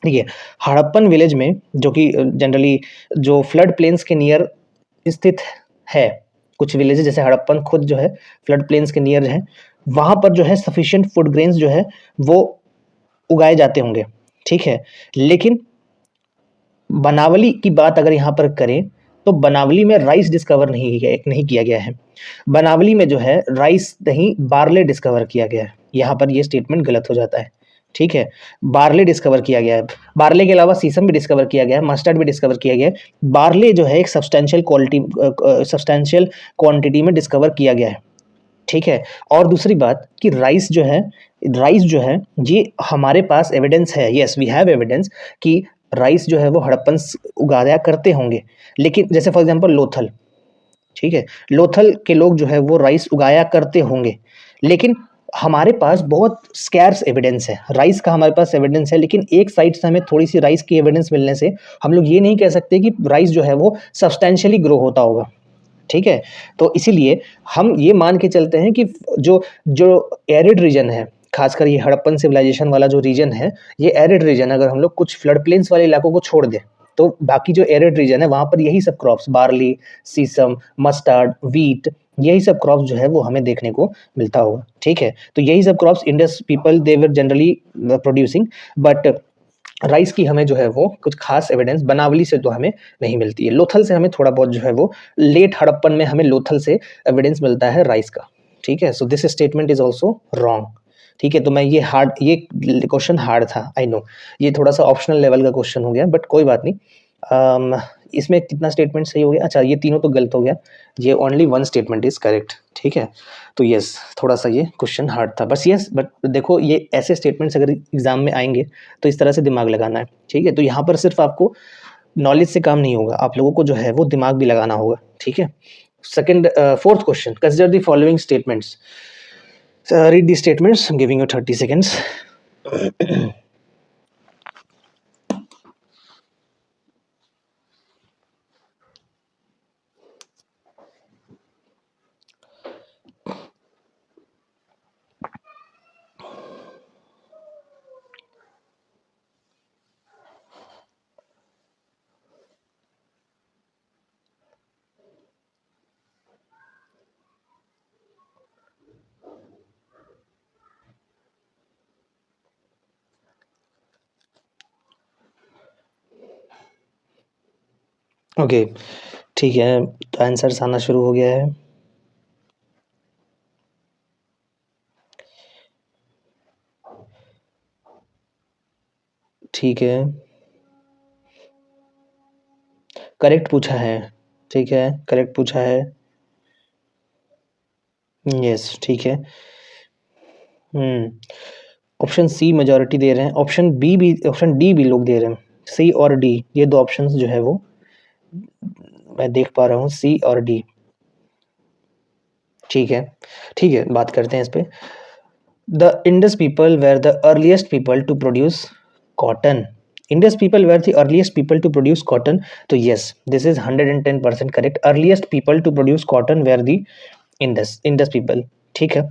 ठीक है, हड़प्पन विलेज में, जो कि जनरली जो फ्लड प्लेन्स के नियर स्थित है। कुछ विलेजेस जैसे हड़प्पन खुद जो है फ्लड प्लेन्स के नियर है, वहाँ पर जो है सफिशिएंट फूड ग्रेन्स जो है वो उगाए जाते होंगे, ठीक है। लेकिन बनावली की बात अगर यहाँ पर करें तो बनावली में राइस डिस्कवर नहीं किया गया है। बनावली में जो है राइस नहीं, बार्ले डिस्कवर किया गया है। यहाँ पर ये स्टेटमेंट गलत हो जाता है, ठीक है। बार्ले डिस्कवर किया गया है, बार्ले के अलावा सीसम भी डिस्कवर किया गया है, मस्टर्ड भी डिस्कवर किया गया है। बार्ले जो है एक सब्सटेंशियल क्वांटिटी में डिस्कवर किया गया है, ठीक है। और दूसरी बात कि राइस जो है ये हमारे पास एविडेंस है, यस वी हैव एविडेंस कि राइस जो है वो हड़प्पन उगाया करते होंगे। लेकिन जैसे फॉर एग्जांपल लोथल, ठीक है, लोथल के लोग जो है वो राइस उगाया करते होंगे, लेकिन हमारे पास बहुत स्कैर्स एविडेंस है राइस का, हमारे पास एविडेंस है, लेकिन एक साइड से हमें थोड़ी सी राइस की एविडेंस मिलने से हम लोग ये नहीं कह सकते कि राइस जो है वो सब्सटेंशियली ग्रो होता होगा, ठीक है। तो इसीलिए हम ये मान के चलते हैं कि जो एरिड रीजन है, खासकर ये हड़प्पन सिविलाइजेशन वाला जो रीजन है, ये एरिड रीजन, अगर हम लोग कुछ फ्लड प्लेन्स वाले इलाकों को छोड़ दें तो बाकी जो एरिड रीजन है वहाँ पर यही सब क्रॉप्स, बार्ली, सीसम, मस्टर्ड, वीट, यही सब क्रॉप्स जो है वो हमें देखने को मिलता होगा, ठीक है। तो यही सब crops Indus people they were generally producing, but rice की हमें जो है वो कुछ खास एविडेंस बनावली से तो हमें नहीं मिलती है। लोथल से हमें थोड़ा बहुत जो है वो लेट हड़प्पन में हमें लोथल से एविडेंस मिलता है राइस का, ठीक है। So this statement is also wrong, ठीक है। तो मैं ये क्वेश्चन हार्ड था, आई नो, ये थोड़ा सा ऑप्शनल लेवल का क्वेश्चन हो गया, बट कोई बात नहीं। इसमें कितना स्टेटमेंट सही हो गया? अच्छा, ये तीनों तो गलत हो गया, ये only one statement is correct, ठीक है। तो यस, थोड़ा सा ये क्वेश्चन हार्ड था बस, यस। बट देखो, ये ऐसे स्टेटमेंट्स अगर एग्जाम में आएंगे तो इस तरह से दिमाग लगाना है, ठीक है। तो यहाँ पर सिर्फ आपको नॉलेज से काम नहीं होगा, आप लोगों को जो है वो दिमाग भी लगाना होगा, ठीक है। Fourth question, consider the following statements, read the statements. I'm giving you 30 seconds. Okay, ठीक है, तो आंसर्स आना शुरू हो गया है। ठीक है, करेक्ट पूछा है, ठीक है, करेक्ट पूछा है, यस, ठीक है। ऑप्शन सी मेजॉरिटी दे रहे हैं, ऑप्शन डी भी लोग दे रहे हैं। सी और डी, ये दो ऑप्शंस जो है वो मैं देख पा रहा हूँ, सी और डी, ठीक है, ठीक है, बात करते हैं इस पे। The Indus people were the earliest people to produce cotton. Indus people were the earliest people to produce cotton, तो yes, this is 110% correct. Earliest people to produce cotton were the Indus people, ठीक है।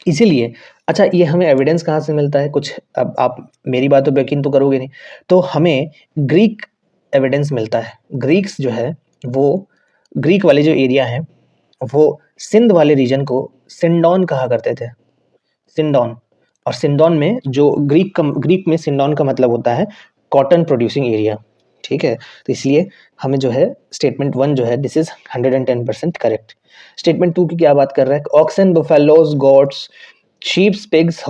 इसीलिए, अच्छा, ये हमें evidence कहाँ से मिलता है कुछ? अब आप मेरी बातों पर यकीन तो करोगे नहीं, तो हमें ग्रीक एविडेंस मिलता है। ग्रीक्स जो है वो, ग्रीक वाले जो एरिया है वो सिंध वाले रीजन को सिंडोन कहा करते थे, सिंडोन। और सिंडोन में जो ग्रीक में सिंडोन का मतलब होता है कॉटन प्रोड्यूसिंग एरिया, ठीक है। तो इसलिए हमें जो है स्टेटमेंट 1 जो है दिस इज 110% करेक्ट। स्टेटमेंट 2 की क्या बात कर रहा है? Oxen, buffaloes, goats, sheeps, pigs,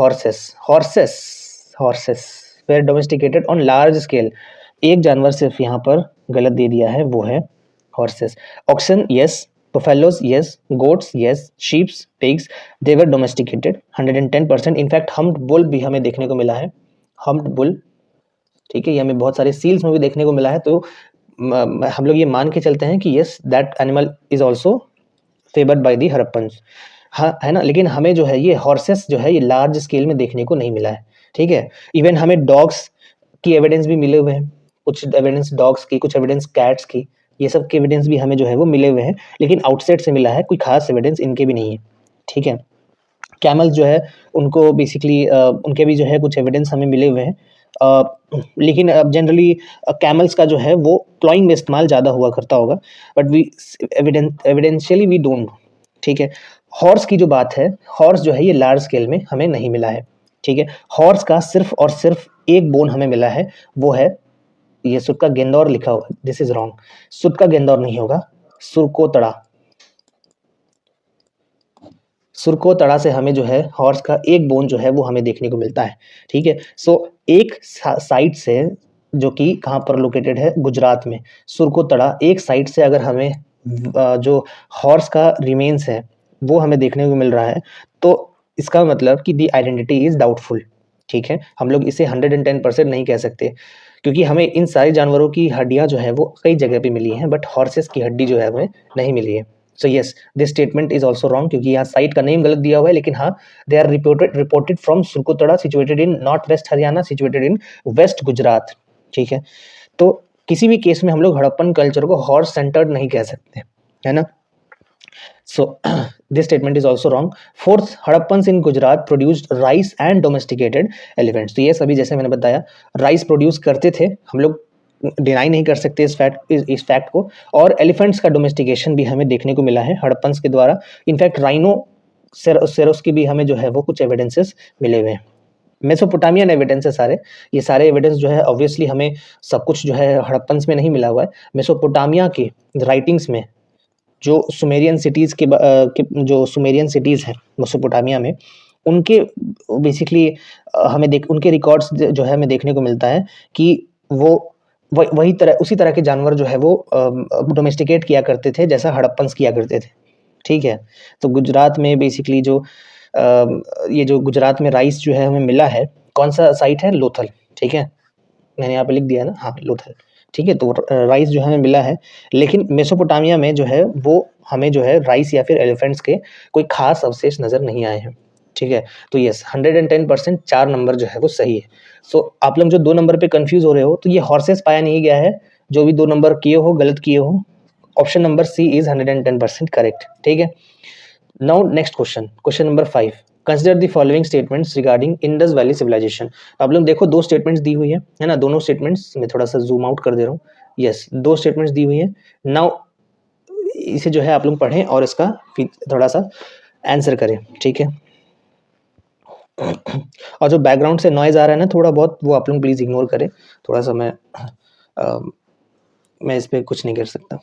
horses were domesticated on large scale. एक जानवर सिर्फ यहाँ पर गलत दे दिया है, वो है horses. Oxen yes, buffaloes yes, goats yes, sheep, pigs, they were domesticated 110%। In fact humped bull भी हमें देखने को मिला है, हम्प्ड बुल, ठीक है, ये हमें बहुत सारे सील्स में भी देखने को मिला है। तो हम लोग ये मान के चलते हैं कि yes, that animal is also favoured by the Harappans, हाँ, है ना। लेकिन हमें जो है ये हॉर्सेस जो है ये लार्ज स्केल में देखने को नहीं मिला है, ठीक है। इवन हमें डॉग्स की एविडेंस भी मिले हुए हैं, कुछ एविडेंस डॉग्स की, कुछ एविडेंस कैट्स की, ये सब के एविडेंस भी हमें जो है वो मिले हुए हैं, लेकिन आउटसाइड से मिला है, कोई खास एविडेंस इनके भी नहीं है, ठीक है। कैमल्स जो है उनको बेसिकली उनके भी जो है कुछ एविडेंस हमें मिले हुए हैं, लेकिन जनरली कैमल्स का जो है वो क्लॉइंग में इस्तेमाल ज़्यादा हुआ करता होगा, बट वी एविडेंशियली वी डोंट, ठीक है। हॉर्स की जो बात है, हॉर्स जो है ये लार्ज स्केल में हमें नहीं मिला है, ठीक है। हॉर्स का सिर्फ और सिर्फ एक बोन हमें मिला है, वो है ये सुरका गेंदौर लिखा हुआ, दिस इज रॉन्ग, सुरका गेंदौर नहीं होगा, सुरकोतड़ा। सुरकोतड़ा से हमें जो है हॉर्स का एक बोन जो है वो हमें देखने को मिलता है, ठीक है। सो एक साइड से, जो कि कहाँ पर लोकेटेड है, गुजरात में, सुरकोतड़ा, एक साइड से अगर हमें जो हॉर्स का रिमेन्स है वो हमें देखने को मिल रहा है, तो इसका मतलब कि दी आइडेंटिटी इज डाउटफुल, ठीक है। हम लोग इसे 110% नहीं कह सकते, क्योंकि हमें इन सारे जानवरों की हड्डियां जो है वो कई जगह पे मिली हैं, बट हॉर्सेस की हड्डी जो है हमें नहीं मिली है। So yes, this statement is also wrong, क्योंकि यहाँ साइट का नेम गलत दिया हुआ है, लेकिन हाँ, they are reported from Surkotada, situated in north west Haryana, situated in west Gujarat, ठीक है। तो किसी भी केस में हम लोग हड़प्पन कल्चर को हॉर्स सेंटर्ड नहीं कह सकते, है ना। So this statement is also wrong. Fourth, Hadappans in Gujarat produced rice and domesticated elephants. तो ये सभी जैसे मैंने बताया राइस प्रोड्यूस करते थे हम लोग, डिनाई नहीं कर सकते इस फैक्ट को। और एलिफेंट्स का डोमेस्टिकेशन भी हमें देखने को मिला है हड़प्पन्स के द्वारा। इनफैक्ट राइनो सेरोस की भी हमें जो है वो कुछ एविडेंसेस मिले हुए हैं। मेसोपोटामियन एविडेंस है सारे, ये सारे एविडेंस जो है ऑब्वियसली हमें सब कुछ जो है हड़प्पन्स में नहीं मिला हुआ है। मेसोपोटामिया के राइटिंग्स में जो सुमेरियन सिटीज़ जो सुमेरियन सिटीज़ हैं मेसोपोटामिया में, उनके बेसिकली हमें उनके रिकॉर्ड्स जो है हमें देखने को मिलता है कि वो उसी तरह के जानवर जो है वो डोमेस्टिकेट किया करते थे जैसा हड़प्पन्स किया करते थे। ठीक है, तो गुजरात में बेसिकली ये जो गुजरात में राइस जो है हमें मिला है, कौन सा साइट है? लोथल। ठीक है, मैंने यहाँ पे लिख दिया है ना, हाँ लोथल। ठीक है, तो राइस जो हमें मिला है, लेकिन मेसोपोटामिया में जो है वो हमें जो है राइस या फिर एलिफेंट्स के कोई खास अवशेष नज़र नहीं आए हैं। ठीक है, तो यस 110% 4 नंबर जो है वो सही है। सो आप लोग जो 2 नंबर पे कंफ्यूज हो रहे हो, तो ये हॉर्सेस पाया नहीं गया है। जो भी 2 नंबर किए हो, गलत किए हो, option number C is 110% correct. ठीक है, now next question number 5, consider the following statements regarding Indus valley civilisation. आप लोग देखो 2 स्टेटमेंट्स दी हुई है ना, दोनों स्टेटमेंट्स मैं थोड़ा सा जूम आउट कर दे रहा हूँ। यस, 2 स्टेटमेंट्स दी हुई है। नाउ इसे जो है आप लोग पढ़ें और इसका थोड़ा सा आंसर करें। ठीक है, और जो बैकग्राउंड से नॉइज आ रहा है ना थोड़ा बहुत, वो आप लोग प्लीज इग्नोर करें। थोड़ा सा मैं इस पर कुछ नहीं कर सकता।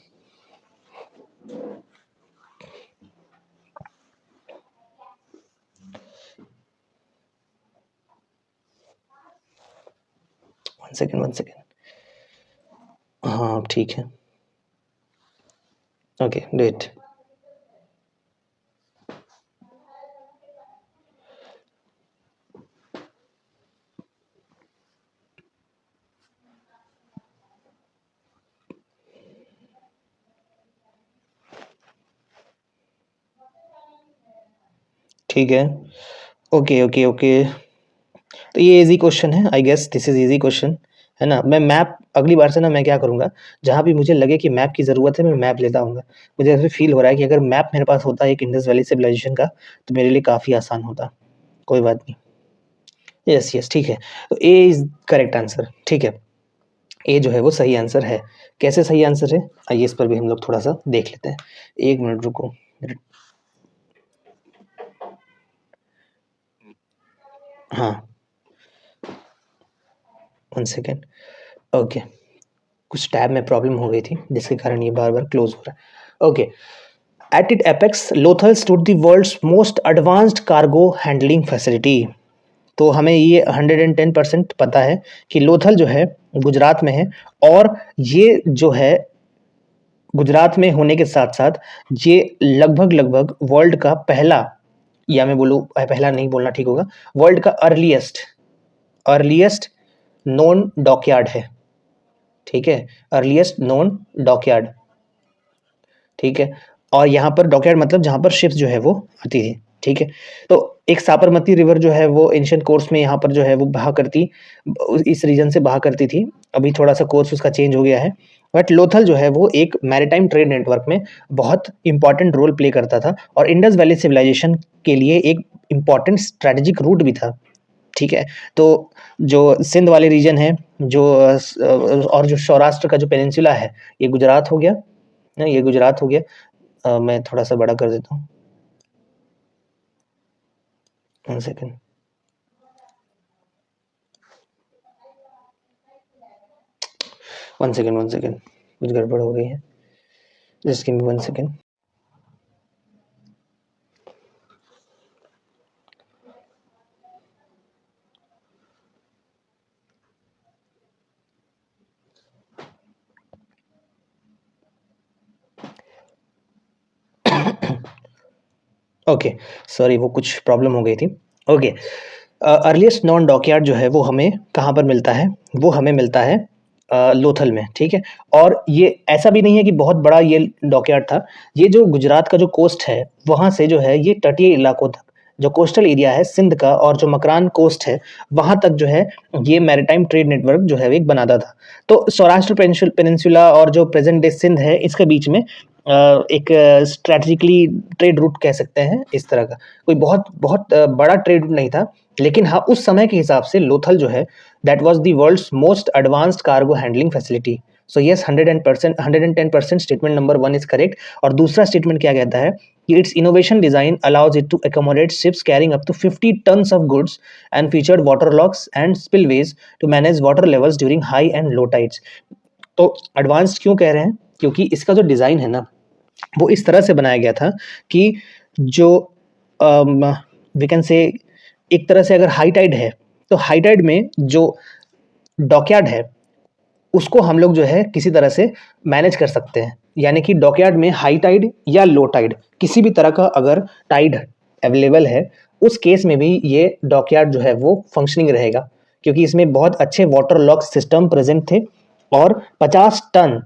One second. हाँ ठीक है, ओके डू इट। ठीक है, ओके। तो ये इजी क्वेश्चन है, I guess this is easy question, है ना। मैं मैप अगली बार से ना मैं क्या करूँगा, जहाँ भी मुझे लगे कि मैप की ज़रूरत है मैं मैप लेता आऊँगा। मुझे ऐसे फील हो रहा है कि अगर मैप मेरे पास होता एक इंडस वैली सिविलाइजेशन का, तो मेरे लिए काफ़ी आसान होता। कोई बात नहीं, यस ठीक है। तो ए इज करेक्ट आंसर। ठीक है, ए जो है वो सही आंसर है। कैसे सही आंसर है, आइए इस पर भी हम लोग थोड़ा सा देख लेते हैं। 1 मिनट रुको। हाँ 1 सेकेंड, ओके। कुछ टैब में प्रॉब्लम हो गई थी जिसके कारण ये बार-बार क्लोज हो रहा है। Okay, at it apex Lothal stood the world's most advanced cargo handling facility. तो हमें ये 110% पता है कि लोथल जो है गुजरात में है, और ये जो है गुजरात में होने के साथ-साथ ये लगभग वर्ल्ड का पहला, या मैं बोलूँ पहला नहीं बोलना ठीक होगा, वर्ल्ड का अर्लीस्ट नोन डॉकयार्ड है। ठीक है, अर्लीस्ट नोन डॉकयार्ड। ठीक है, और यहाँ पर डॉकयार्ड मतलब जहाँ पर शिप्स जो है वो आती थी। ठीक है, तो एक साबरमती रिवर जो है वो एंशिएंट कोर्स में यहाँ पर जो है वो बहा करती, इस रीजन से बहा करती थी। अभी थोड़ा सा कोर्स उसका चेंज हो गया है, बट लोथल जो है वो एक मैरीटाइम ट्रेड नेटवर्क में बहुत इंपॉर्टेंट रोल प्ले करता था, और इंडस वैली सिविलाइजेशन के लिए एक इम्पॉर्टेंट स्ट्रेटेजिक रूट भी था। ठीक है, तो जो सिंध वाले रीजन है, जो और जो सौराष्ट्र का जो पेनिनसुला है, ये गुजरात हो गया ना, ये गुजरात हो गया। मैं थोड़ा सा बड़ा कर देता हूँ, 1 सेकेंड। वन सेकेंड, कुछ गड़बड़ हो गई है, just give me 1 second. Okay, sorry वो कुछ प्रॉब्लम हो गई थी। ओके, अर्लीस्ट नॉन डॉकयार्ड जो है वो हमें कहाँ पर मिलता है, वो हमें मिलता है लोथल में। ठीक है, और ये ऐसा भी नहीं है कि बहुत बड़ा ये डॉकयार्ड था। ये जो गुजरात का जो कोस्ट है, वहाँ से जो है ये तटीय इलाकों तक, जो कोस्टल एरिया है सिंध का और जो मकरान कोस्ट है, वहाँ तक जो है ये मैरीटाइम ट्रेड नेटवर्क जो है एक बनाता था। तो सौराष्ट्र पेनिनसुला और जो प्रेजेंट डे सिंध है, इसके बीच में एक स्ट्रैटेजिकली ट्रेड रूट कह सकते हैं, इस तरह का कोई बहुत बहुत बड़ा ट्रेड रूट नहीं था, लेकिन हाँ उस समय के हिसाब से लोथल जो है that was the world's most advanced cargo handling facility. So yes 110% statement number 1 is correct. और दूसरा स्टेटमेंट क्या कहता है कि its innovation design allows it to accommodate ships carrying up to 50 tons of goods and featured water locks and spillways to manage water levels during high and low tides. तो advanced क्यों कह रहे हैं, क्योंकि इसका जो डिज़ाइन है ना वो इस तरह से बनाया गया था कि जो वी कैन से एक तरह से अगर हाई टाइड है तो हाई टाइड में जो डॉकयार्ड है उसको हम लोग जो है किसी तरह से मैनेज कर सकते हैं। यानी कि डॉकयार्ड में हाई टाइड या लो टाइड किसी भी तरह का अगर टाइड अवेलेबल है उस केस में भी ये डॉकयार्ड जो है वो फंक्शनिंग रहेगा, क्योंकि इसमें बहुत अच्छे वाटर लॉक सिस्टम प्रेजेंट थे और 50 टन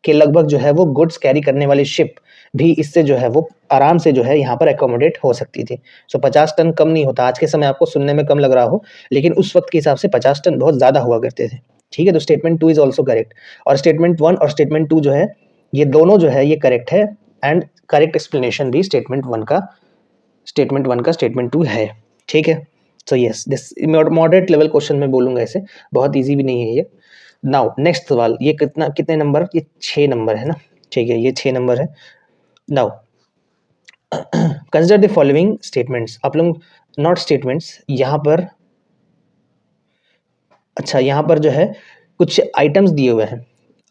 के लगभग जो है वो गुड्स कैरी करने वाली शिप भी इससे जो है वो आराम से जो है यहाँ पर एकोमोडेट हो सकती थी। सो 50 टन कम नहीं होता, आज के समय आपको सुनने में कम लग रहा हो लेकिन उस वक्त के हिसाब से 50 टन बहुत ज़्यादा हुआ करते थे। ठीक है, तो स्टेटमेंट 2 इज ऑल्सो करेक्ट और स्टेटमेंट 1 और स्टेटमेंट 2 जो है ये दोनों जो है ये करेक्ट है एंड करेक्ट एक्सप्लेनेशन भी स्टेटमेंट 1 का स्टेटमेंट 2 है। ठीक है, so yes this moderate level question में बोलूँगा इसे, बहुत ईजी भी नहीं है ये। नाउ नेक्स्ट सवाल, ये कितने नंबर, ये 6 नंबर है ना। ठीक है, ये 6 नंबर है। Now consider the following statements. आप लोग नॉट स्टेटमेंट्स यहाँ पर, अच्छा यहाँ पर जो है कुछ आइटम्स दिए हुए हैं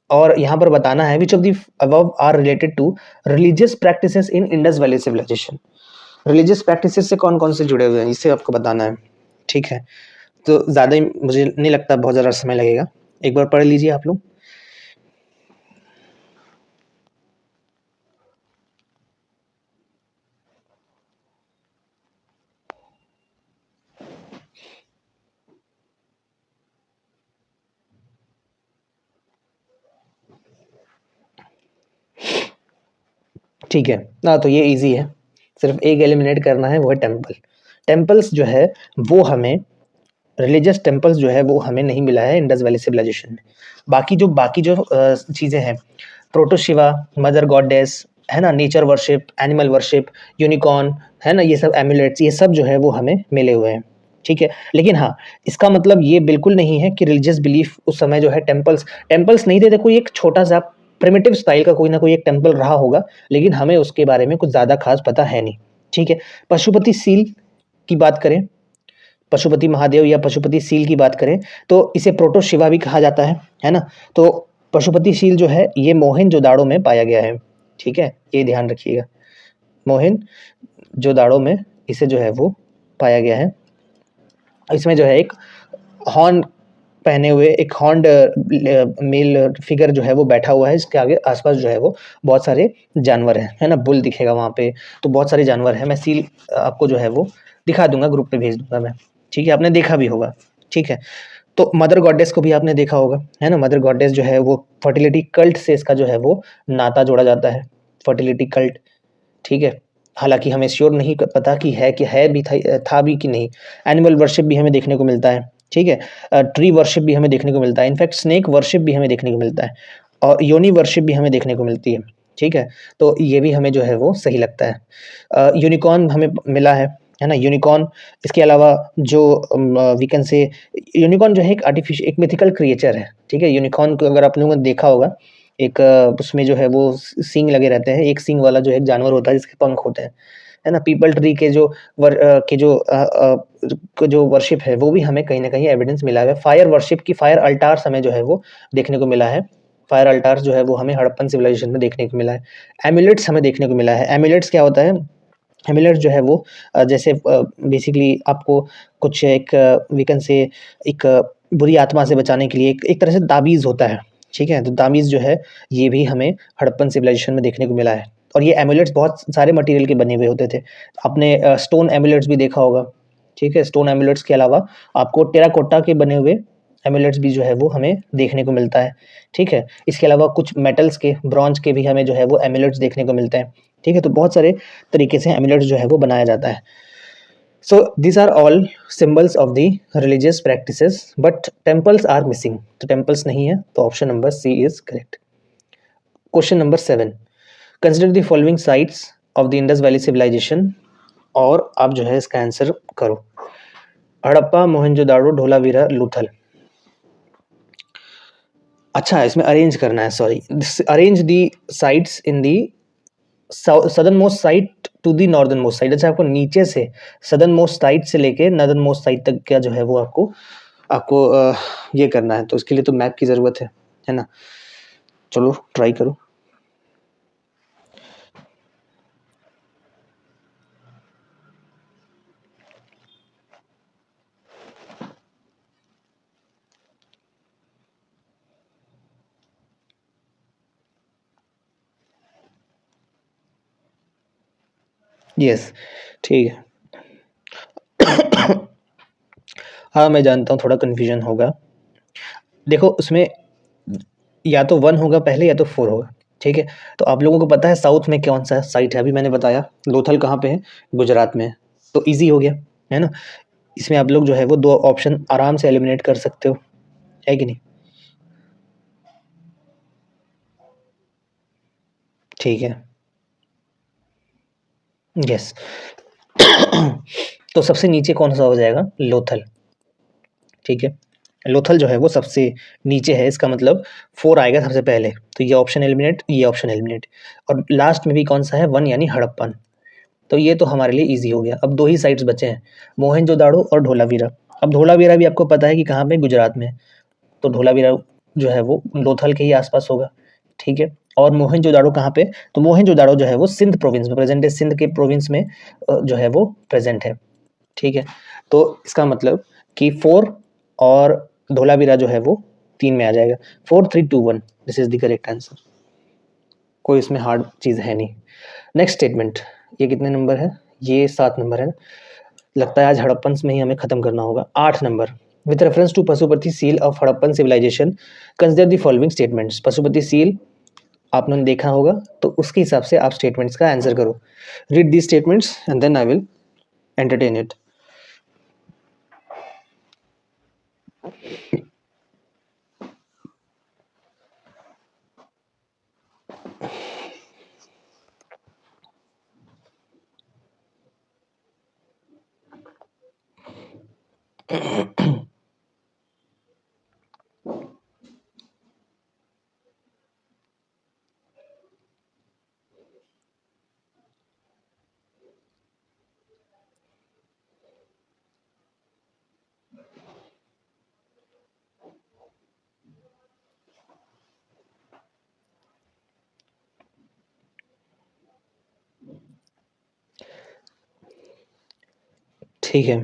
और यहाँ पर बताना है which of the above are related to religious practices in Indus valley civilisation. Religious practices से कौन कौन से जुड़े हुए हैं इसे आपको बताना है। ठीक है, तो ज़्यादा ही मुझे नहीं लगता बहुत ज़्यादा समय लगेगा, एक बार पढ़ लीजिए आप लोग। ठीक है ना, तो ये इजी है, सिर्फ एक एलिमिनेट करना है, वो है टेम्पल। टेम्पल्स जो है वो हमें, रिलीजियस टेम्पल्स जो है वो हमें नहीं मिला है इंडस वैली सिविलाइजेशन में। बाकी जो चीज़ें हैं, प्रोटोशिवा, मदर गॉडेस है ना, nature worship, animal worship, unicorn है ना, ये सब एमुलेट्स, ये सब जो है वो हमें मिले हुए हैं। ठीक है, लेकिन हाँ इसका मतलब ये बिल्कुल नहीं है कि रिलीजियस बिलीफ उस समय जो है टेम्पल्स नहीं थे। देखो एक छोटा सा प्रिमिटिव स्टाइल का कोई ना कोई एक टेम्पल रहा होगा, लेकिन हमें उसके बारे में कुछ ज़्यादा खास पता है नहीं। ठीक है, पशुपति सील की बात करें, पशुपति महादेव या पशुपति सील की बात करें तो इसे प्रोटो शिवा भी कहा जाता है ना। तो पशुपति सील जो है ये मोहनजोदाड़ो में पाया गया है। ठीक है, ये ध्यान रखिएगा, मोहनजोदाड़ो में इसे जो है वो पाया गया है। इसमें जो है एक हॉर्न पहने हुए एक हॉर्न्ड मेल फिगर जो है वो बैठा हुआ है, इसके आगे आसपास जो है वो बहुत सारे जानवर हैं, है ना, बुल दिखेगा वहाँ पे, तो बहुत सारे जानवर हैं। मैं सील आपको जो है वो दिखा दूंगा, ग्रुप पे भेज दूंगा मैं। ठीक है, आपने देखा भी होगा। ठीक है, तो मदर गॉडेस को भी आपने देखा होगा, है ना। मदर गॉडेस जो है वो फर्टिलिटी कल्ट से इसका जो है वो नाता जोड़ा जाता है, फर्टिलिटी कल्ट। ठीक है, हालांकि हमें श्योर नहीं पता कि है कि है भी था भी कि नहीं। एनिमल वर्शिप भी हमें देखने को मिलता है। ठीक है, ट्री वर्शिप भी हमें देखने को मिलता है, इनफैक्ट स्नेक वर्शिप भी हमें देखने को मिलता है और योनी वर्शिप भी हमें देखने को मिलती है। ठीक है, तो ये भी हमें जो है वो सही लगता है। यूनिकॉर्न हमें मिला है ना, यूनिकॉर्न। इसके अलावा जो वी कैन से यूनिकॉर्न जो है एक आर्टिफिशियल, एक मिथिकल क्रिएचर है। ठीक है, यूनिकॉर्न को अगर आप लोगों ने देखा होगा, एक उसमें जो है वो सींग लगे रहते हैं, एक सींग वाला जो है जानवर होता है जिसके पंख होते हैं, है ना। पीपल ट्री के जो जो वर्शिप है वो भी हमें कहीं ना कहीं एविडेंस मिला है। फायर वर्शिप की फायर अल्टार्स हमें जो है वो देखने को मिला है, फायर अल्टार्स जो है वो हमें हड़प्पन सिविलाइजेशन में देखने को मिला है। एम्यूलेट्स हमें देखने को मिला है। एम्यूलेट्स क्या होता है, एम्यूलेट्स जो है वो जैसे बेसिकली आपको कुछ एक वी कैन से एक बुरी आत्मा से बचाने के लिए एक तरह से ताबीज़ होता है। ठीक है, तो ताबीज़ जो है ये भी हमें हड़प्पन सिविलाइजेशन में देखने को मिला है। और ये एमुलेट्स बहुत सारे मटेरियल के बने हुए होते थे। आपने स्टोन एमुलेट्स भी देखा होगा। ठीक है, स्टोन एमुलेट्स के अलावा आपको टेराकोटा के बने हुए एमुलेट्स भी जो है वो हमें देखने को मिलता है। ठीक है, इसके अलावा कुछ मेटल्स के, ब्रॉन्ज के भी हमें जो है वो एमुलेट्स देखने को मिलते हैं। ठीक है, तो बहुत सारे तरीके से एमुलेट्स जो है वो बनाया जाता है। So these are all symbols of the religious practices, but temples are missing. तो temples नहीं है, तो option number C is correct. Question number 7, consider the following sites of the Indus valley civilisation, और आप जो है इसका आंसर करो। हड़प्पा, मोहनजोदाड़ो, धोलावीरा, लूथल। अच्छा, इसमें अरेंज करना है, sorry, arrange the sites in the southernmost site to the northernmost site. अच्छा, आपको नीचे से सदर्न मोस्ट साइट से लेके नॉर्दर्न मोस्ट साइट तक का जो है वो आपको आपको ये करना है, तो इसके लिए तो मैप की ज़रूरत है ना। चलो ट्राई करो। यस, ठीक है। हाँ, मैं जानता हूँ थोड़ा कन्फ्यूजन होगा। देखो, उसमें या तो 1 होगा पहले या तो 4 होगा, ठीक है। तो आप लोगों को पता है साउथ में कौन सा साइट है, अभी मैंने बताया लोथल कहाँ पे है, गुजरात में है, तो ईजी हो गया, है ना। इसमें आप लोग जो है वो 2 ऑप्शन आराम से एलिमिनेट कर सकते हो, है कि नहीं? ठीक है, यस। तो सबसे नीचे कौन सा हो जाएगा? लोथल, ठीक है। लोथल जो है वो सबसे नीचे है, इसका मतलब 4 आएगा सबसे पहले, तो ये ऑप्शन एलिमिनेट, ये ऑप्शन एलिमिनेट। और लास्ट में भी कौन सा है? 1 यानी हड़प्पन। तो ये तो हमारे लिए ईज़ी हो गया। अब 2 ही साइट्स बचे हैं, मोहनजोदाड़ो और धोलावीरा। अब धोलावीरा भी आपको पता है कि कहाँ पे? गुजरात में। तो धोलावीरा जो है वो लोथल के ही आस-पास होगा, ठीक है। और मोहनजोदाड़ो कहाँ पे? तो मोहनजोदाड़ो जो है वो सिंध प्रोविंस में, प्रेज़ेंट डे सिंध के प्रोविंस में जो है वो प्रेज़ेंट है, ठीक है। तो इसका मतलब कि 4 और धोलावीरा जो है वो 3 में आ जाएगा। 4, 3, 2, 1 this is the correct answer. कोई इसमें हार्ड चीज़ है नहीं। नेक्स्ट स्टेटमेंट, ये कितने नंबर है? ये 7 नंबर है। लगता है आज हड़प्पन्स में ही हमें खत्म करना होगा। 8 नंबर, with reference to Pashupati seal of Harappan civilisation consider the following statements. Pashupati seal आपने देखा होगा, तो उसके हिसाब से आप स्टेटमेंट्स का आंसर करो। Read the statements and then I will entertain it. ठीक है।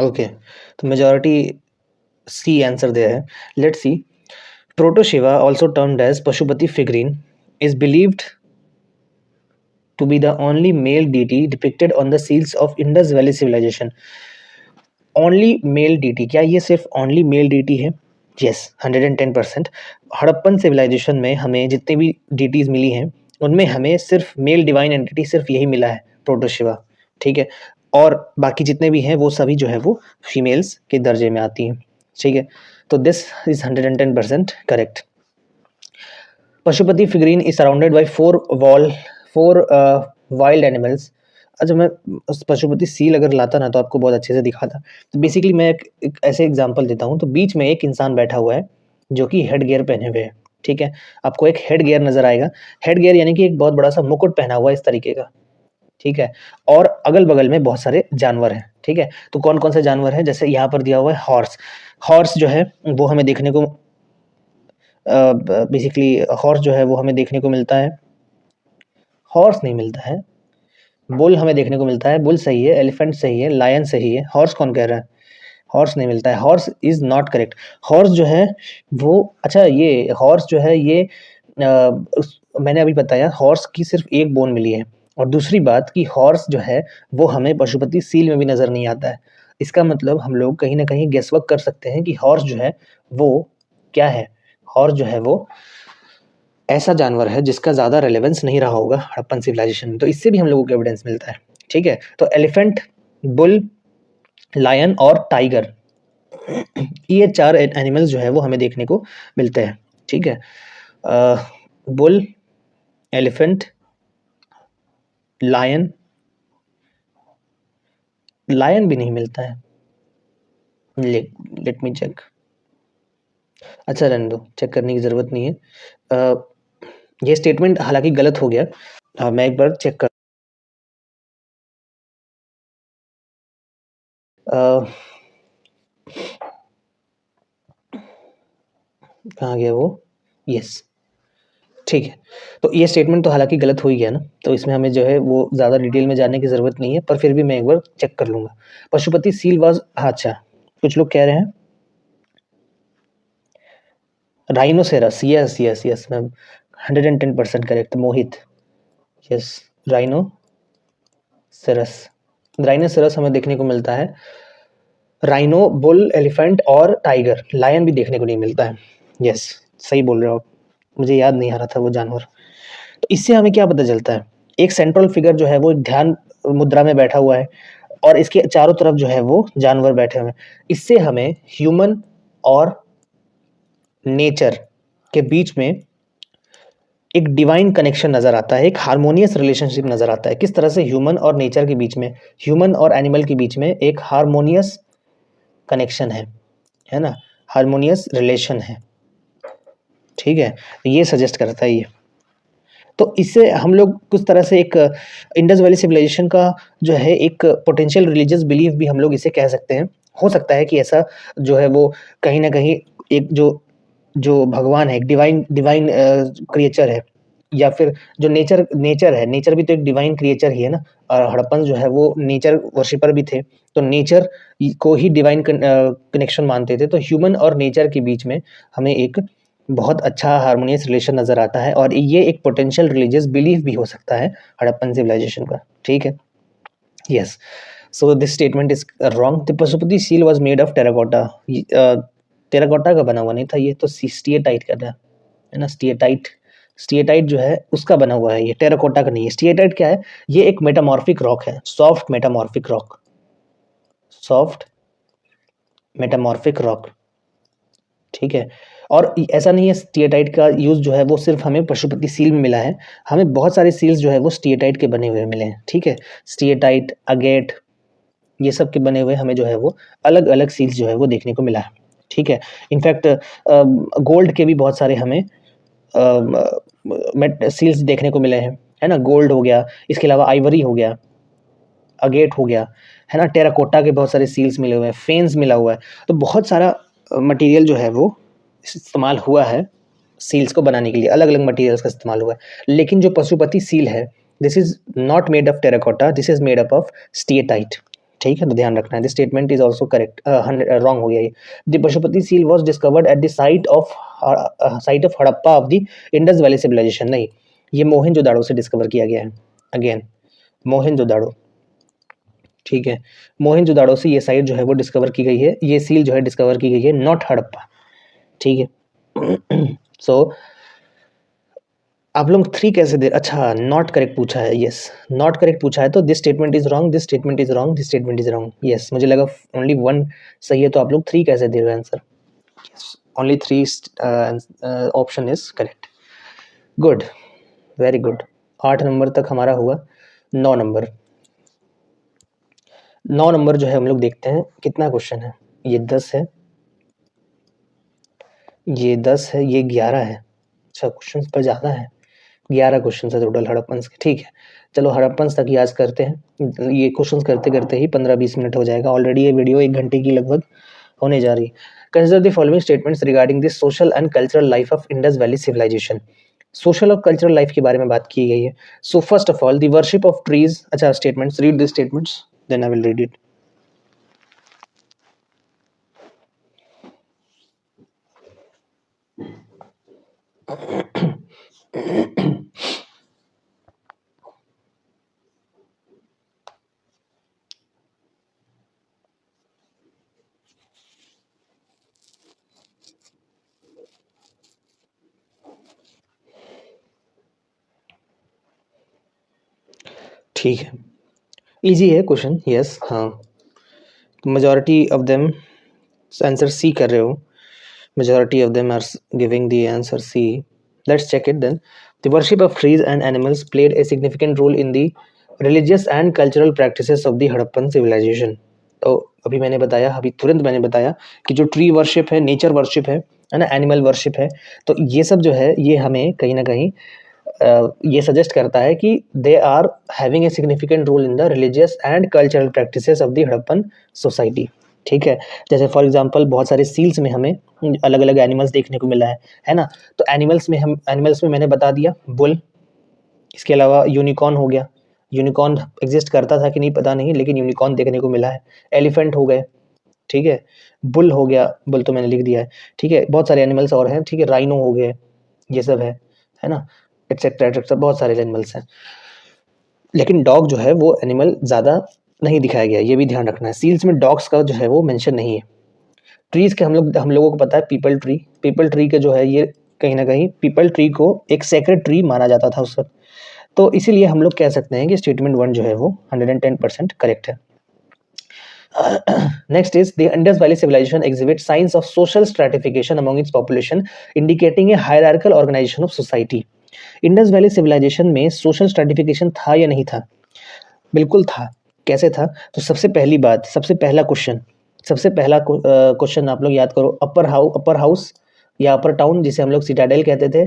ओके, तो मेजॉरिटी सी आंसर दिया है। Let's see. Proto-Shiva, also termed as Pashupati figurine, is believed to be the only male deity depicted on the seals of Indus Valley Civilization. Only male deity, क्या ये सिर्फ only male deity है? Yes, 110%। Harappan civilisation में हमें जितनी भी deities मिली हैं उनमें हमें सिर्फ मेल डिवाइन एंटिटी सिर्फ यही मिला है, प्रोटोशिवा, ठीक है। और बाकी जितने भी हैं वो सभी जो है वो फीमेल्स के दर्जे में आती हैं, ठीक है। तो this is 110% correct. Pashupati figurine is surrounded by 4 wild animals. अच्छा, मैं उस पशुपति सील अगर लाता ना तो आपको बहुत अच्छे से दिखाता। तो बेसिकली मैं एक ऐसे एग्जांपल देता हूँ। तो बीच में एक इंसान बैठा हुआ है जो कि हेड गियर पहने हुए है, ठीक है। आपको एक हेड गियर नजर आएगा। हेड गियर यानी कि एक बहुत बड़ा सा मुकुट पहना हुआ है इस तरीके का, ठीक है। और अगल बगल में बहुत सारे जानवर हैं, ठीक है। तो कौन कौन से जानवर हैं? जैसे यहाँ पर दिया हुआ है हॉर्स। हॉर्स जो है वो हमें देखने को बेसिकली हॉर्स जो है वो हमें देखने को मिलता है। हॉर्स नहीं मिलता है, बुल हमें देखने को मिलता है। बुल सही है, एलिफेंट सही है, लायन सही है। हॉर्स कौन कह रहा है? हॉर्स नहीं मिलता है, horse is not correct. Horse जो है वो, अच्छा, ये हॉर्स जो है ये मैंने अभी बताया हॉर्स की सिर्फ एक बोन मिली है। और दूसरी बात कि हॉर्स जो है वो हमें पशुपति सील में भी नजर नहीं आता है। इसका मतलब हम लोग कहीं ना कहीं गेसवर्क कर सकते हैं कि हॉर्स जो है वो क्या है। हॉर्स जो है वो ऐसा जानवर है जिसका ज़्यादा रेलेवेंस नहीं रहा होगा हड़प्पन सिविलाइजेशन में, तो इससे भी हम लोगों को एविडेंस मिलता है, ठीक है। तो एलिफेंट, बुल, लायन और टाइगर, ये 4 एनिमल्स जो है वो हमें देखने को मिलते हैं, ठीक है। बुल, एलिफेंट, लायन, लायन भी नहीं मिलता है। Let me check. अच्छा रहने दो, चेक करने की ज़रूरत नहीं है। ये स्टेटमेंट हालांकि गलत हो गया। मैं एक बार चेक कर कहाँ गया वो, यस, ठीक है। तो ये स्टेटमेंट तो हालांकि गलत हो ही गया ना, तो इसमें हमें जो है वो ज़्यादा डिटेल में जानने की ज़रूरत नहीं है, पर फिर भी मैं एक बार चेक कर लूँगा। पशुपति सील वाज, अच्छा, कुछ लोग कह रहे हैं rhinoceros, yes yes yes ma'am, 110% correct Mohit, yes, rhinoceros. Rhinoceros हमें देखने को मिलता है, राइनो, बुल, एलिफेंट और टाइगर, लायन भी देखने को नहीं मिलता है। यस, सही बोल रहे हो आप, मुझे याद नहीं आ रहा था वो जानवर। तो इससे हमें क्या पता चलता है, एक सेंट्रल फिगर जो है वो ध्यान मुद्रा में बैठा हुआ है और इसके चारों तरफ जो है वो जानवर बैठे हुए हैं। इससे हमें ह्यूमन और नेचर के बीच में एक डिवाइन कनेक्शन नजर आता है, एक हार्मोनियस रिलेशनशिप नजर आता है। किस तरह से ह्यूमन और नेचर के बीच में, ह्यूमन और एनिमल के बीच में एक हार्मोनियस कनेक्शन है ना, हार्मोनियस रिलेशन है, ठीक है। तो ये सजेस्ट करता है ये। तो इससे हम लोग कुछ तरह से एक इंडस वैली सिविलाइजेशन का जो है एक पोटेंशियल रिलीजियस बिलीफ भी हम लोग इसे कह सकते हैं। हो सकता है कि ऐसा जो है वो कहीं ना कहीं एक जो जो भगवान है, एक डिवाइन डिवाइन क्रिएचर है, या फिर जो नेचर नेचर है, नेचर भी तो एक डिवाइन क्रिएचर ही है ना। और हड़प्पन जो है वो नेचर वर्शिपर भी थे, तो नेचर को ही डिवाइन कनेक्शन मानते थे। तो ह्यूमन और नेचर के बीच में हमें एक बहुत अच्छा हार्मोनियस रिलेशन नजर आता है, और ये एक पोटेंशियल रिलीजियस बिलीफ भी हो सकता है हड़प्पन सिविलाइजेशन का, ठीक है। Yes, so this statement is wrong. The Pashupati seal was made of terracotta. Terracotta का बना हुआ नहीं था, ये तो स्टिएटाइट का था, है ना। स्टिएटाइट, स्टिएटाइट जो है उसका बना हुआ है, ये टेराकोटा का नहीं है। स्टिएटाइट क्या है, ये एक मेटामॉर्फिक रॉक है, soft metamorphic rock, soft metamorphic rock, ठीक है। और ऐसा नहीं है स्टिएटाइट का यूज जो है वो सिर्फ हमें पशुपति सील में मिला है, हमें बहुत सारे सील्स जो है वो स्टिएटाइट के बने हुए मिले हैं, ठीक है। स्टिएटाइट, अगेट, ये सब के बने हुए हमें जो है वो अलग अलग सील्स जो है वो देखने को मिला है, ठीक है। इनफैक्ट गोल्ड के भी बहुत सारे हमें सील्स देखने को मिले हैं, है ना। गोल्ड हो गया, इसके अलावा आइवरी हो गया, अगेट हो गया, है ना। टेराकोटा के बहुत सारे सील्स मिले हुए हैं, फेन्स मिला हुआ है। तो बहुत सारा मटेरियल जो है वो इस्तेमाल हुआ है सील्स को बनाने के लिए, अलग अलग मटेरियल्स का इस्तेमाल हुआ है। लेकिन जो पशुपति सील है, this is not made of terracotta, this is made up of steatite, ठीक है। तो ध्यान रखना है, this statement is also correct, wrong हो गया ये। The Pashupati seal was discovered at the site of Harappa of the Indus valley civilisation. नहीं, ये मोहनजोदाड़ो से डिस्कवर किया गया है, अगेन मोहनजोदाड़ो, ठीक है। मोहनजोदाड़ो से ये साइट जो है वो डिस्कवर की गई है, ये सील जो है डिस्कवर की गई है, नॉट हड़प्पा, ठीक है। सो आप लोग 3 कैसे दे, अच्छा नॉट करेक्ट पूछा है, यस नॉट करेक्ट पूछा है, तो this statement is wrong, this statement is wrong, this statement is wrong. Yes, मुझे लगा ओनली 1 सही है, तो आप लोग 3 कैसे दे रहे हो answer. Only 3 option is correct, good, very good. 8 number तक हमारा हुआ। 9 नंबर, 9 नंबर जो है हम लोग देखते हैं कितना क्वेश्चन है। ये 10 है, ये 10 है, ये 11 है। अच्छा, क्वेश्चन पर ज़्यादा है, 11 क्वेश्चन है टोटल हड़प्पन्स के, ठीक है। चलो हड़प्पन्स तक याद करते हैं, ये क्वेश्चन करते करते ही 15-20 मिनट हो जाएगा। ऑलरेडी ये वीडियो 1 घंटे की लगभग होने जा रही है। Consider the following statements regarding this social and cultural life of Indus valley civilisation. Social और कल्चरल लाइफ के बारे में बात की गई है। So first of all the worship of trees, अच्छा statements, read this statements then I will read it. ठीक है, इजी है क्वेश्चन, यस, हाँ। majority of them answer C कर रहे हो, majority of them are giving the answer C. Let's check it then. The worship of trees and animals played a significant role in the religious and cultural practices of the Harappan civilization. तो अभी मैंने बताया, अभी तुरंत मैंने बताया कि जो ट्री वर्शिप है, नेचर वर्शिप है ना, एनिमल वर्शिप है, तो ये सब जो है ये हमें कहीं ना कहीं ये सजेस्ट करता है कि they are having a significant role in the religious and cultural practices of the Harappan society. ठीक है, जैसे फॉर एग्जांपल बहुत सारे सील्स में हमें अलग अलग एनिमल्स देखने को मिला है ना. तो एनिमल्स में मैंने बता दिया बुल, इसके अलावा यूनिकॉर्न हो गया. यूनिकॉर्न एग्जिस्ट करता था कि नहीं पता नहीं, लेकिन यूनिकॉर्न देखने को मिला है. एलिफेंट हो गए, ठीक है. बुल हो गया, बुल तो मैंने लिख दिया है, ठीक है. बहुत सारे एनिमल्स और हैं, ठीक है. राइनो हो गए, ये सब है ना, एक्सेट्रा एक्सेट्रा, बहुत सारे एनिमल्स हैं. लेकिन डॉग जो है वो एनिमल ज़्यादा नहीं दिखाया गया, ये भी ध्यान रखना है. सील्स में डॉग्स का जो है वो मेंशन नहीं है. ट्रीज के हम लोगों को पता है पीपल ट्री के जो है ये कहीं ना कहीं पीपल ट्री को एक सेक्रेड ट्री माना जाता था उस वक्त. तो इसीलिए हम लोग कह सकते हैं कि स्टेटमेंट 1 जो है वो 110% करेक्ट है. Next is the Indus Valley civilization exhibit signs of social stratification among its population, indicating a hierarchical organization of society. Indus valley civilisation में सोशल स्ट्रैटिफिकेशन था या नहीं था? बिल्कुल था. कैसे था? तो सबसे पहला क्वेश्चन आप लोग याद करो. अपर हाउस या अपर टाउन, जिसे हम लोग सिटाडेल कहते थे,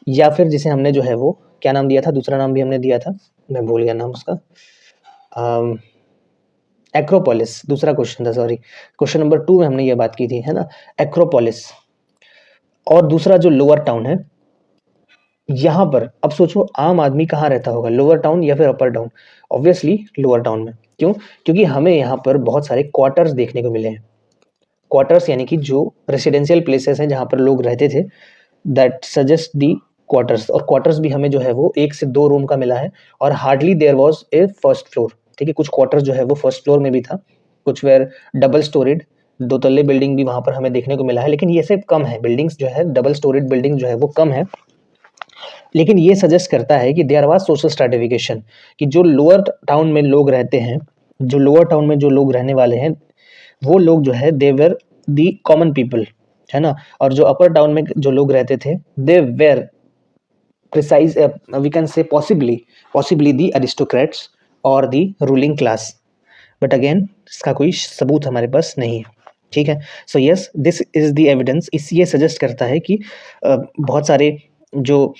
या फिर जिसे हमने जो है वो क्या नाम दिया था, दूसरा नाम भी हमने दिया था, मैं भूल गया नाम उसका, एक्रोपोलिस. दूसरा क्वेश्चन था, सॉरी, क्वेश्चन नंबर 2 में हमने ये बात की थी, है ना, एक्रोपोलिस. और दूसरा जो लोअर टाउन है, यहाँ पर अब सोचो आम आदमी कहाँ रहता होगा, लोअर टाउन या फिर अपर टाउन? ऑब्वियसली लोअर टाउन में. क्यों? क्योंकि हमें यहाँ पर बहुत सारे क्वार्टर्स देखने को मिले हैं. क्वार्टर्स यानी कि जो रेसिडेंशियल प्लेसेस हैं जहाँ पर लोग रहते थे, दैट सजेस्ट दी क्वार्टर्स. और क्वार्टर्स भी हमें जो है वो 1 से 2 रूम का मिला है, और hardly there was a first floor. ठीक है, कुछ क्वार्टर्स जो है वो फर्स्ट फ्लोर में भी था, कुछ वेयर डबल स्टोरीड, 2 तल्ले बिल्डिंग भी वहाँ पर हमें देखने को मिला है. लेकिन ये सब कम है, बिल्डिंग्स जो है डबल स्टोरीड बिल्डिंग जो है वो कम है. लेकिन ये सजेस्ट करता है कि देयर वाज सोशल स्ट्रैटिफिकेशन, कि जो लोअर टाउन में लोग रहते हैं, जो लोअर टाउन में जो लोग रहने वाले हैं, वो लोग जो है दे वर दी कॉमन पीपल, है ना. और जो अपर टाउन में जो लोग रहते थे, they were precise, we can say possibly the aristocrats और the ruling class. But again इसका कोई सबूत हमारे पास नहीं है. ठीक है. So yes, this is the evidence. इस ये सजेस्ट करता है कि बहुत सारे जो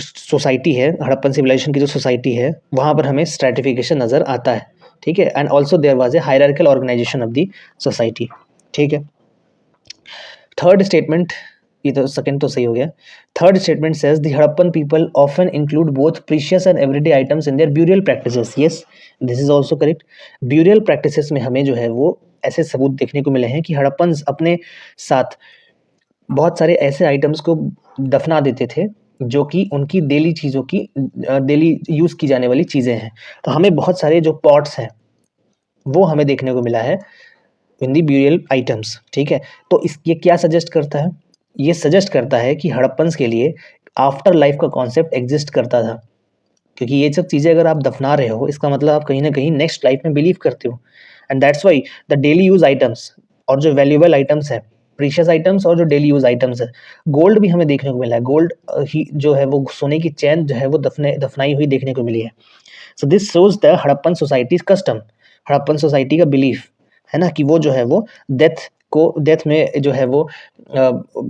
सोसाइटी है, हड़प्पन सिविलाइजेशन की जो सोसाइटी है, वहाँ पर हमें स्ट्रैटिफिकेशन नज़र आता है. ठीक है. And also there was a hierarchical organisation of the society. ठीक है. थर्ड स्टेटमेंट, ये तो सेकंड तो सही हो गया. Third statement says the Harappan people often include both precious and everyday items in their burial practices. Yes, this is also correct. Burial practices में हमें जो है वो ऐसे सबूत देखने को मिले हैं कि हड़प्पन अपने साथ बहुत सारे ऐसे आइटम्स को दफना देते थे जो कि उनकी डेली चीज़ों की डेली यूज़ की जाने वाली चीज़ें हैं. तो हमें बहुत सारे जो पॉट्स हैं वो हमें देखने को मिला है इन दी ब्यूरियल आइटम्स. ठीक है. तो ये क्या सजेस्ट करता है? ये सजेस्ट करता है कि हड़प्पन्स के लिए आफ्टर लाइफ का कॉन्सेप्ट एग्जिस्ट करता था, क्योंकि ये सब चीज़ें अगर आप दफना रहे हो, इसका मतलब आप कहीं ना कहीं नेक्स्ट लाइफ में बिलीव करते हो. And that's why the daily use items और जो वैल्यूएबल आइटम्स है, प्रीशियस आइटम्स और जो डेली यूज आइटम्स है, गोल्ड भी हमें देखने को मिला है. गोल्ड ही जो है वो सोने की चैन जो है वो दफनाई हुई देखने को मिली है. So this shows the Harappan societies custom, Harappan society का बिलीफ है ना, कि वो जो है वो डेथ में जो है वो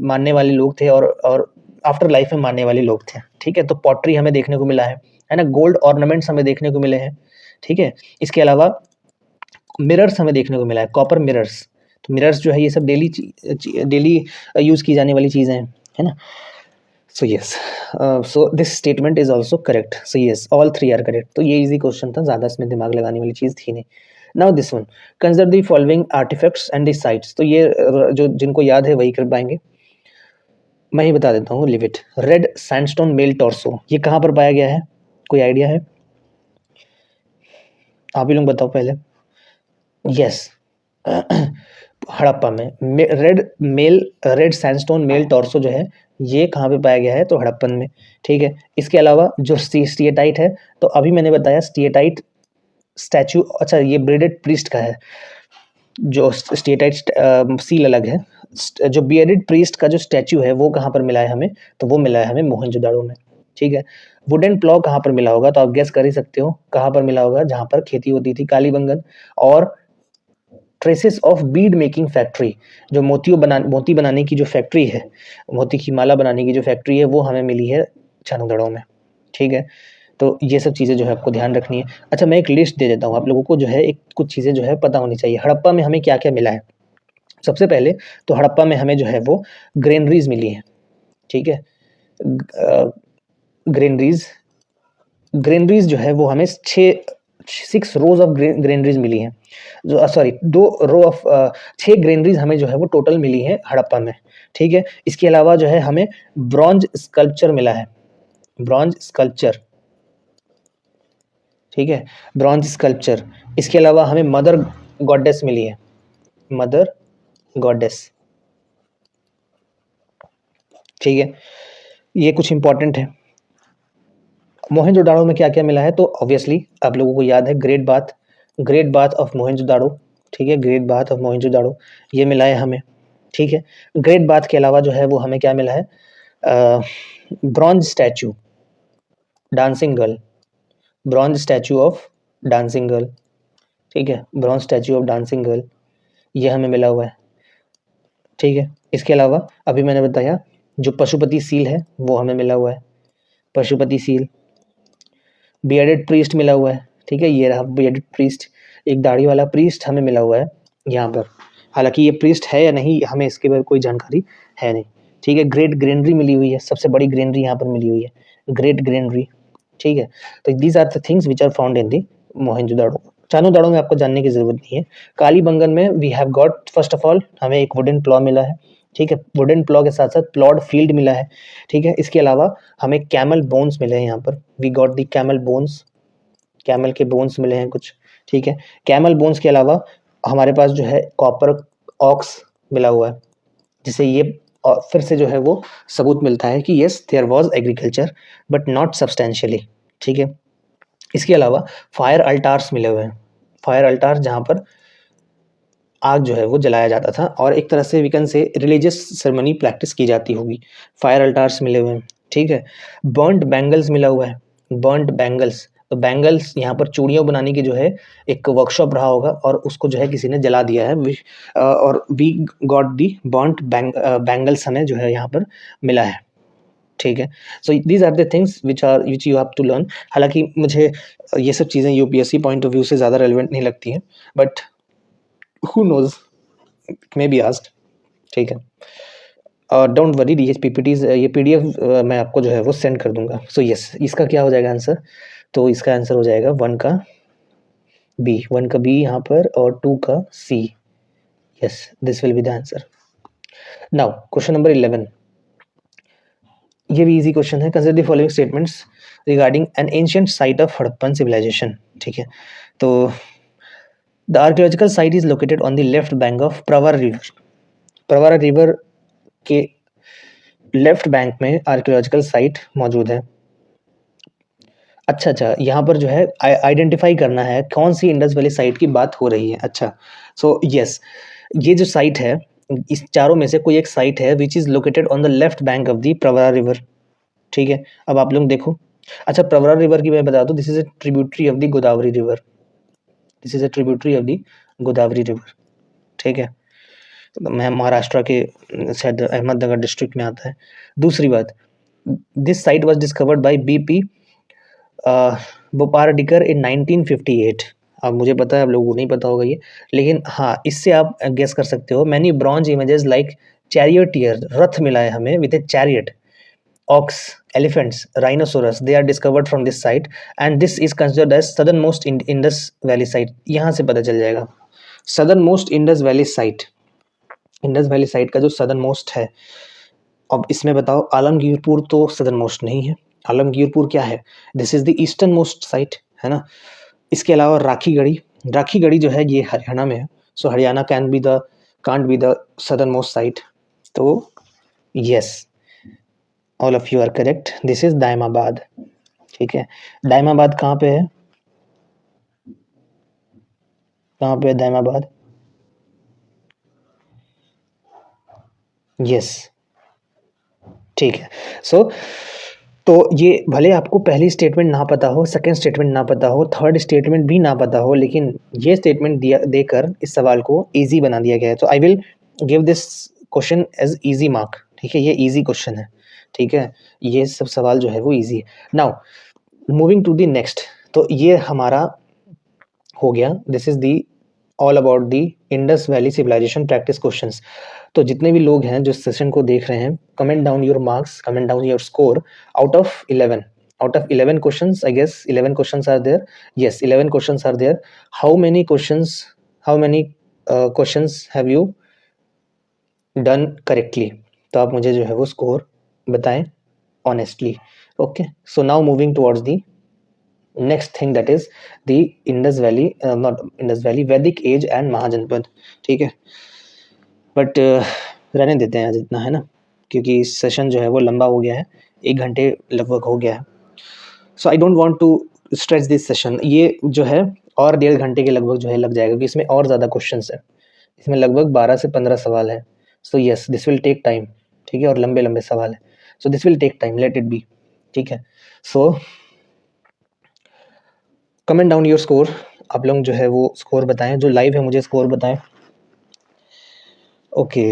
मानने वाले लोग थे और आफ्टर लाइफ में मानने वाले लोग थे. ठीक है. तो पॉटरी हमें देखने को मिला है ना. गोल्ड ऑर्नामेंट्स हमें देखने को मिले हैं. ठीक है. इसके अलावा मिरर्स हमें देखने को मिला है, कॉपर मिरर्स. तो मिरर्स जो है ये सब डेली यूज़ की जाने वाली चीज़ें हैं, है ना. So yes, so this statement is also correct. So yes, all 3 are correct. तो ये इजी क्वेश्चन था, ज़्यादा इसमें दिमाग लगाने वाली चीज़ थी नहीं. Now this one, consider the following artefacts and the sites. तो ये जो जिनको याद है वही कर पाएंगे, मैं ही बता देता हूँ. Live it. Red sandstone male torso, ये कहाँ पर पाया गया है? कोई आइडिया है? आप ही लोग बताओ पहले. यस, हड़प्पा में रेड सैंडस्टोन मेल टॉर्सो जो है ये कहाँ पे पाया गया है? तो हड़प्पन में. ठीक है. इसके अलावा जो स्टिएटाइट है, तो अभी मैंने बताया स्टिएटाइट स्टैचू, अच्छा ये ब्रेडेड प्रीस्ट का है, जो स्टेटाइट सील अलग है। जो बियर्डेड प्रीस्ट का जो स्टैचू है वो कहाँ पर मिला है हमें, तो वो मिला है हमें मोहनजोदाड़ो में, ठीक है। वुडन प्लॉ कहाँ पर मिला होगा, तो आप गेस कर ही सकते हो कहाँ पर मिला होगा, जहाँ पर खेती होती थी कालीबंगन। और traces of bead making factory, जो मोती बनाने की जो फैक्ट्री है, मोती की माला बनाने की जो फैक्ट्री है, वो हमें मिली है चानुगढ़ में, ठीक है। तो ये सब चीज़ें जो है आपको ध्यान रखनी है। अच्छा मैं एक लिस्ट दे देता हूँ आप लोगों को, जो है एक कुछ चीज़ें जो है पता होनी चाहिए। हड़प्पा में हमें क्या क्या मिला है। सबसे पहले तो हड़प्पा में हमें जो है वो ग्रेनरीज मिली है, ठीक है। ग्रेनरीज ग्रेनरीज जो है वो हमें 6 रोज ऑफ ग्रेनरीज मिली हैं, जो सॉरी 2 रो ऑफ 6 ग्रेनरीज हमें जो है वो टोटल मिली है हड़प्पा में, ठीक है। इसके अलावा जो है हमें ब्रॉन्ज स्कल्पचर मिला है, ब्रॉन्ज स्कल्पचर, ठीक है, ब्रॉन्ज स्कल्पचर। इसके अलावा हमें मदर गॉडेस मिली है, मदर गॉडेस, ठीक है। ये कुछ इंपॉर्टेंट है। मोहनजोदाड़ो में क्या क्या मिला है, तो ऑब्वियसली आप लोगों को याद है ग्रेट बाथ ऑफ मोहनजोदाड़ो, ठीक है, ग्रेट बाथ ऑफ मोहनजोदाड़ो ये मिला है हमें, ठीक है। ग्रेट बाथ के अलावा जो है वो हमें क्या मिला है, bronze statue dancing girl, bronze statue of dancing girl, ठीक है, bronze statue of dancing girl ये हमें मिला हुआ है, ठीक है। इसके अलावा अभी मैंने बताया जो पशुपति सील है वो हमें मिला हुआ है, पशुपति सील। बियर्डेड प्रीस्ट मिला हुआ है, ठीक है, ये रहा बियर्डेड प्रीस्ट, एक दाढ़ी वाला प्रीस्ट हमें मिला हुआ है यहाँ पर। हालांकि ये प्रीस्ट है या नहीं हमें इसके बारे में कोई जानकारी है नहीं, ठीक है। ग्रेट ग्रेनरी मिली हुई है, सबसे बड़ी ग्रेनरी यहाँ पर मिली हुई है, ग्रेट ग्रेनरी, ठीक है। तो these are the things which are found in the Mohenjodaro. Chanhudaro में आपको जानने की जरूरत नहीं है। कालीबंगन में we have got first of all हमें एक वुडन प्लॉ मिला है, ठीक है, वुडन प्लॉ के साथ साथ प्लॉड फील्ड मिला है, ठीक है। इसके अलावा हमें कैमल बोन्स मिले हैं यहाँ पर, we got the camel bones, camel के बोन्स मिले हैं कुछ, ठीक है। कैमल बोन्स के अलावा हमारे पास जो है कॉपर ऑक्स मिला हुआ है, जिसे ये फिर से जो है वो सबूत मिलता है कि yes there was agriculture but not substantially, ठीक है। इसके अलावा फायर अल्टार्स मिले हुए हैं, फायर अल्टार जहाँ पर आग जो है वो जलाया जाता था और एक तरह से we can say religious ceremony practice की जाती होगी, फायर अल्टार्स मिले हुए हैं, ठीक है। बर्न्ड बैंगल्स मिला हुआ है, बर्न्ड बैंगल्स, तो बैंगल्स यहाँ पर चूड़ियों बनाने की जो है एक वर्कशॉप रहा होगा और उसको जो है किसी ने जला दिया है, और we got the burned bangles हमें जो है यहाँ पर मिला है, ठीक है। So these are the things which you have to learn. हालांकि मुझे ये सब चीज़ें यूपीएससी पॉइंट ऑफ व्यू से ज़्यादा रेलिवेंट नहीं लगती हैं, but who knows, may be asked, ठीक है। डोंट वरी, ये पीपीटीज ये पीडीएफ मैं आपको जो है वो सेंड कर दूंगा। सो यस इसका क्या हो जाएगा आंसर, तो इसका आंसर हो जाएगा 1 का बी यहाँ पर और 2 का C, yes this will be the answer. Now question number 11, ये भी इजी क्वेश्चन है। Consider the following statements regarding an ancient site of Harappan civilisation, ठीक है। तो the archaeological site is located on the left bank of Pravara river, Pravara river के left bank में archaeological site मौजूद है। अच्छा यहाँ पर जो है आइडेंटिफाई करना है कौन सी इंडस वैली साइट की बात हो रही है। अच्छा सो यस ये जो साइट है इस चारों में से कोई एक साइट है which is located on the left bank of the Pravara river, ठीक है। अब आप लोग देखो, अच्छा प्रवरा रिवर की मैं बता दूं, this is a tributary of the Godavari river, this is a tributary of the Godavari river, ठीक है। तो मैं महाराष्ट्र के शायद अहमदनगर डिस्ट्रिक्ट में आता है। दूसरी बात, this site was discovered by B P Bopardikar in 1958। अब मुझे पता है आप लोगों को नहीं पता होगा ये, लेकिन हाँ इससे आप गेस कर सकते हो। Many bronze images like charioteer, रथ मिला है हमें with A chariot, ox, elephants, rhinoceros, they are discovered from this site and this is considered as southernmost Indus Valley site। यहाँ से पता चल जाएगा southernmost Indus Valley site, Indus valley site का जो southernmost है। अब इसमें बताओ आलमगीरपुर तो southernmost नहीं है, आलमगीरपुर क्या है, this is the eastern most site, है ना। इसके अलावा राखीगढ़ी, राखीगढ़ी जो है ये हरियाणा में है, so Haryana can't be the southernmost साइट। तो yes all of you are correct, this is Daimabad, ठीक है। दायमाबाद कहाँ पे है, कहाँ पे? दायमाबाद। यस, ठीक है। सो तो ये भले आपको पहली स्टेटमेंट ना पता हो, सेकंड स्टेटमेंट ना पता हो, थर्ड स्टेटमेंट भी ना पता हो, लेकिन ये स्टेटमेंट दिया देकर इस सवाल को ईजी बना दिया गया है। तो I will give this question as easy mark, ठीक है? ये ईजी क्वेश्चन है, ठीक है? ये सब सवाल जो है वो ईजी है। Now moving to the next, तो ये हमारा हो गया, this is the all about the Indus valley civilisation practice questions. तो जितने भी लोग हैं जो सेशन को देख रहे हैं, comment down your marks, comment down your score out of 11। Out of 11 questions, I guess 11 questions are there. Yes, 11 questions are there. How many questions, how many questions have you done correctly? तो आप मुझे जो है वो score बताएं honestly. Okay, so now moving towards the next thing, that is the Indus Valley, not Indus Valley, Vedic age and महाजनपद, ठीक है? But रहने देते हैं आज इतना, है ना? क्योंकि सेशन जो है वो लंबा हो गया है, 1 घंटे लगभग हो गया है। So I don't want to stretch this session. ये जो है और 1.5 घंटे के लगभग जो है लग जाएगा, क्योंकि इसमें और ज़्यादा क्वेश्चंस है। इसमें लगभग 12 से 15 सवाल है। So yes, this will take time, ठीक है? और लंबे-लंबे सवाल है। So this will take time, let it be, ठीक है? So comment down your score. आप लोग जो है वो स्कोर बताएं, जो लाइव है मुझे स्कोर बताएं। ओके,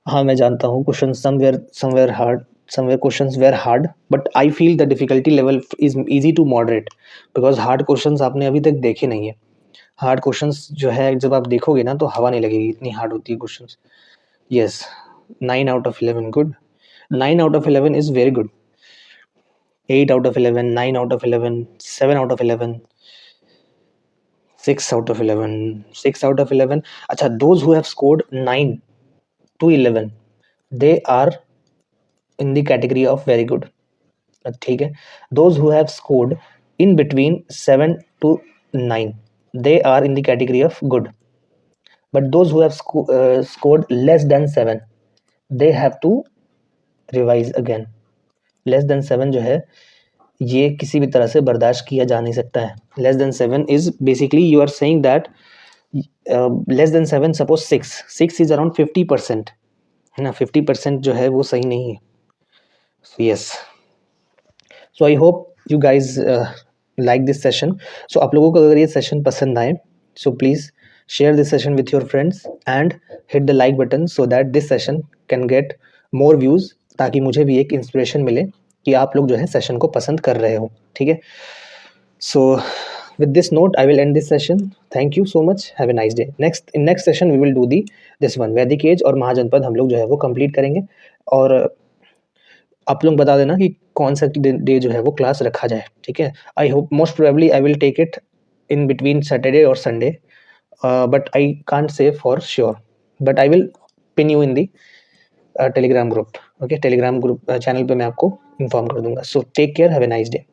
हाँ मैं जानता हूँ question somewhere hard, somewhere questions were hard, but I feel the difficulty level is easy to moderate, because hard questions आपने अभी तक देखे नहीं है। हार्ड क्वेश्चंस जो है जब आप देखोगे ना तो हवा नहीं लगेगी, इतनी हार्ड होती है questions. Yes, 9 out of 11, good. 9 out of 11 is very good. 8 out of 11, 9 out of 11, 7 out of 11, 6 out of 11, 6 out of 11। अच्छा, those who have scored 9 to 11, they are in the category of very good, ठीक है? those who have scored in between 7 to 9, they are in the category of good, but those who have scored less than 7, they have to revise again। less than 7 जो है ये किसी भी तरह से बर्दाश्त किया जा नहीं सकता है। less than 7 is basically you are saying that less than 7, suppose 6 is around 50%, है ना? 50% जो है वो सही नहीं है। so yes, so I hope you guys like this session। so आप लोगों को अगर ये सेशन पसंद आए, so please share this session with your friends and hit the like button so that this session can get more views, ताकि मुझे भी एक इंस्पिरेशन मिले कि आप लोग जो है सेशन को पसंद कर रहे हो, ठीक है? so with this note I will end this session। thank you so much, have a nice day। in next session we will do this one, वैदिक एज और महाजनपद हम लोग जो है वो कंप्लीट करेंगे। और आप लोग बता देना कि कौन सा डे जो है वो क्लास रखा जाए, ठीक है? I hope most probably I will take it in between Saturday और Sunday, but I can't say for sure, but I will pin you in the Telegram group. Okay, Telegram group channel पे मैं आपको inform कर दूंगा। So take care, have a nice day.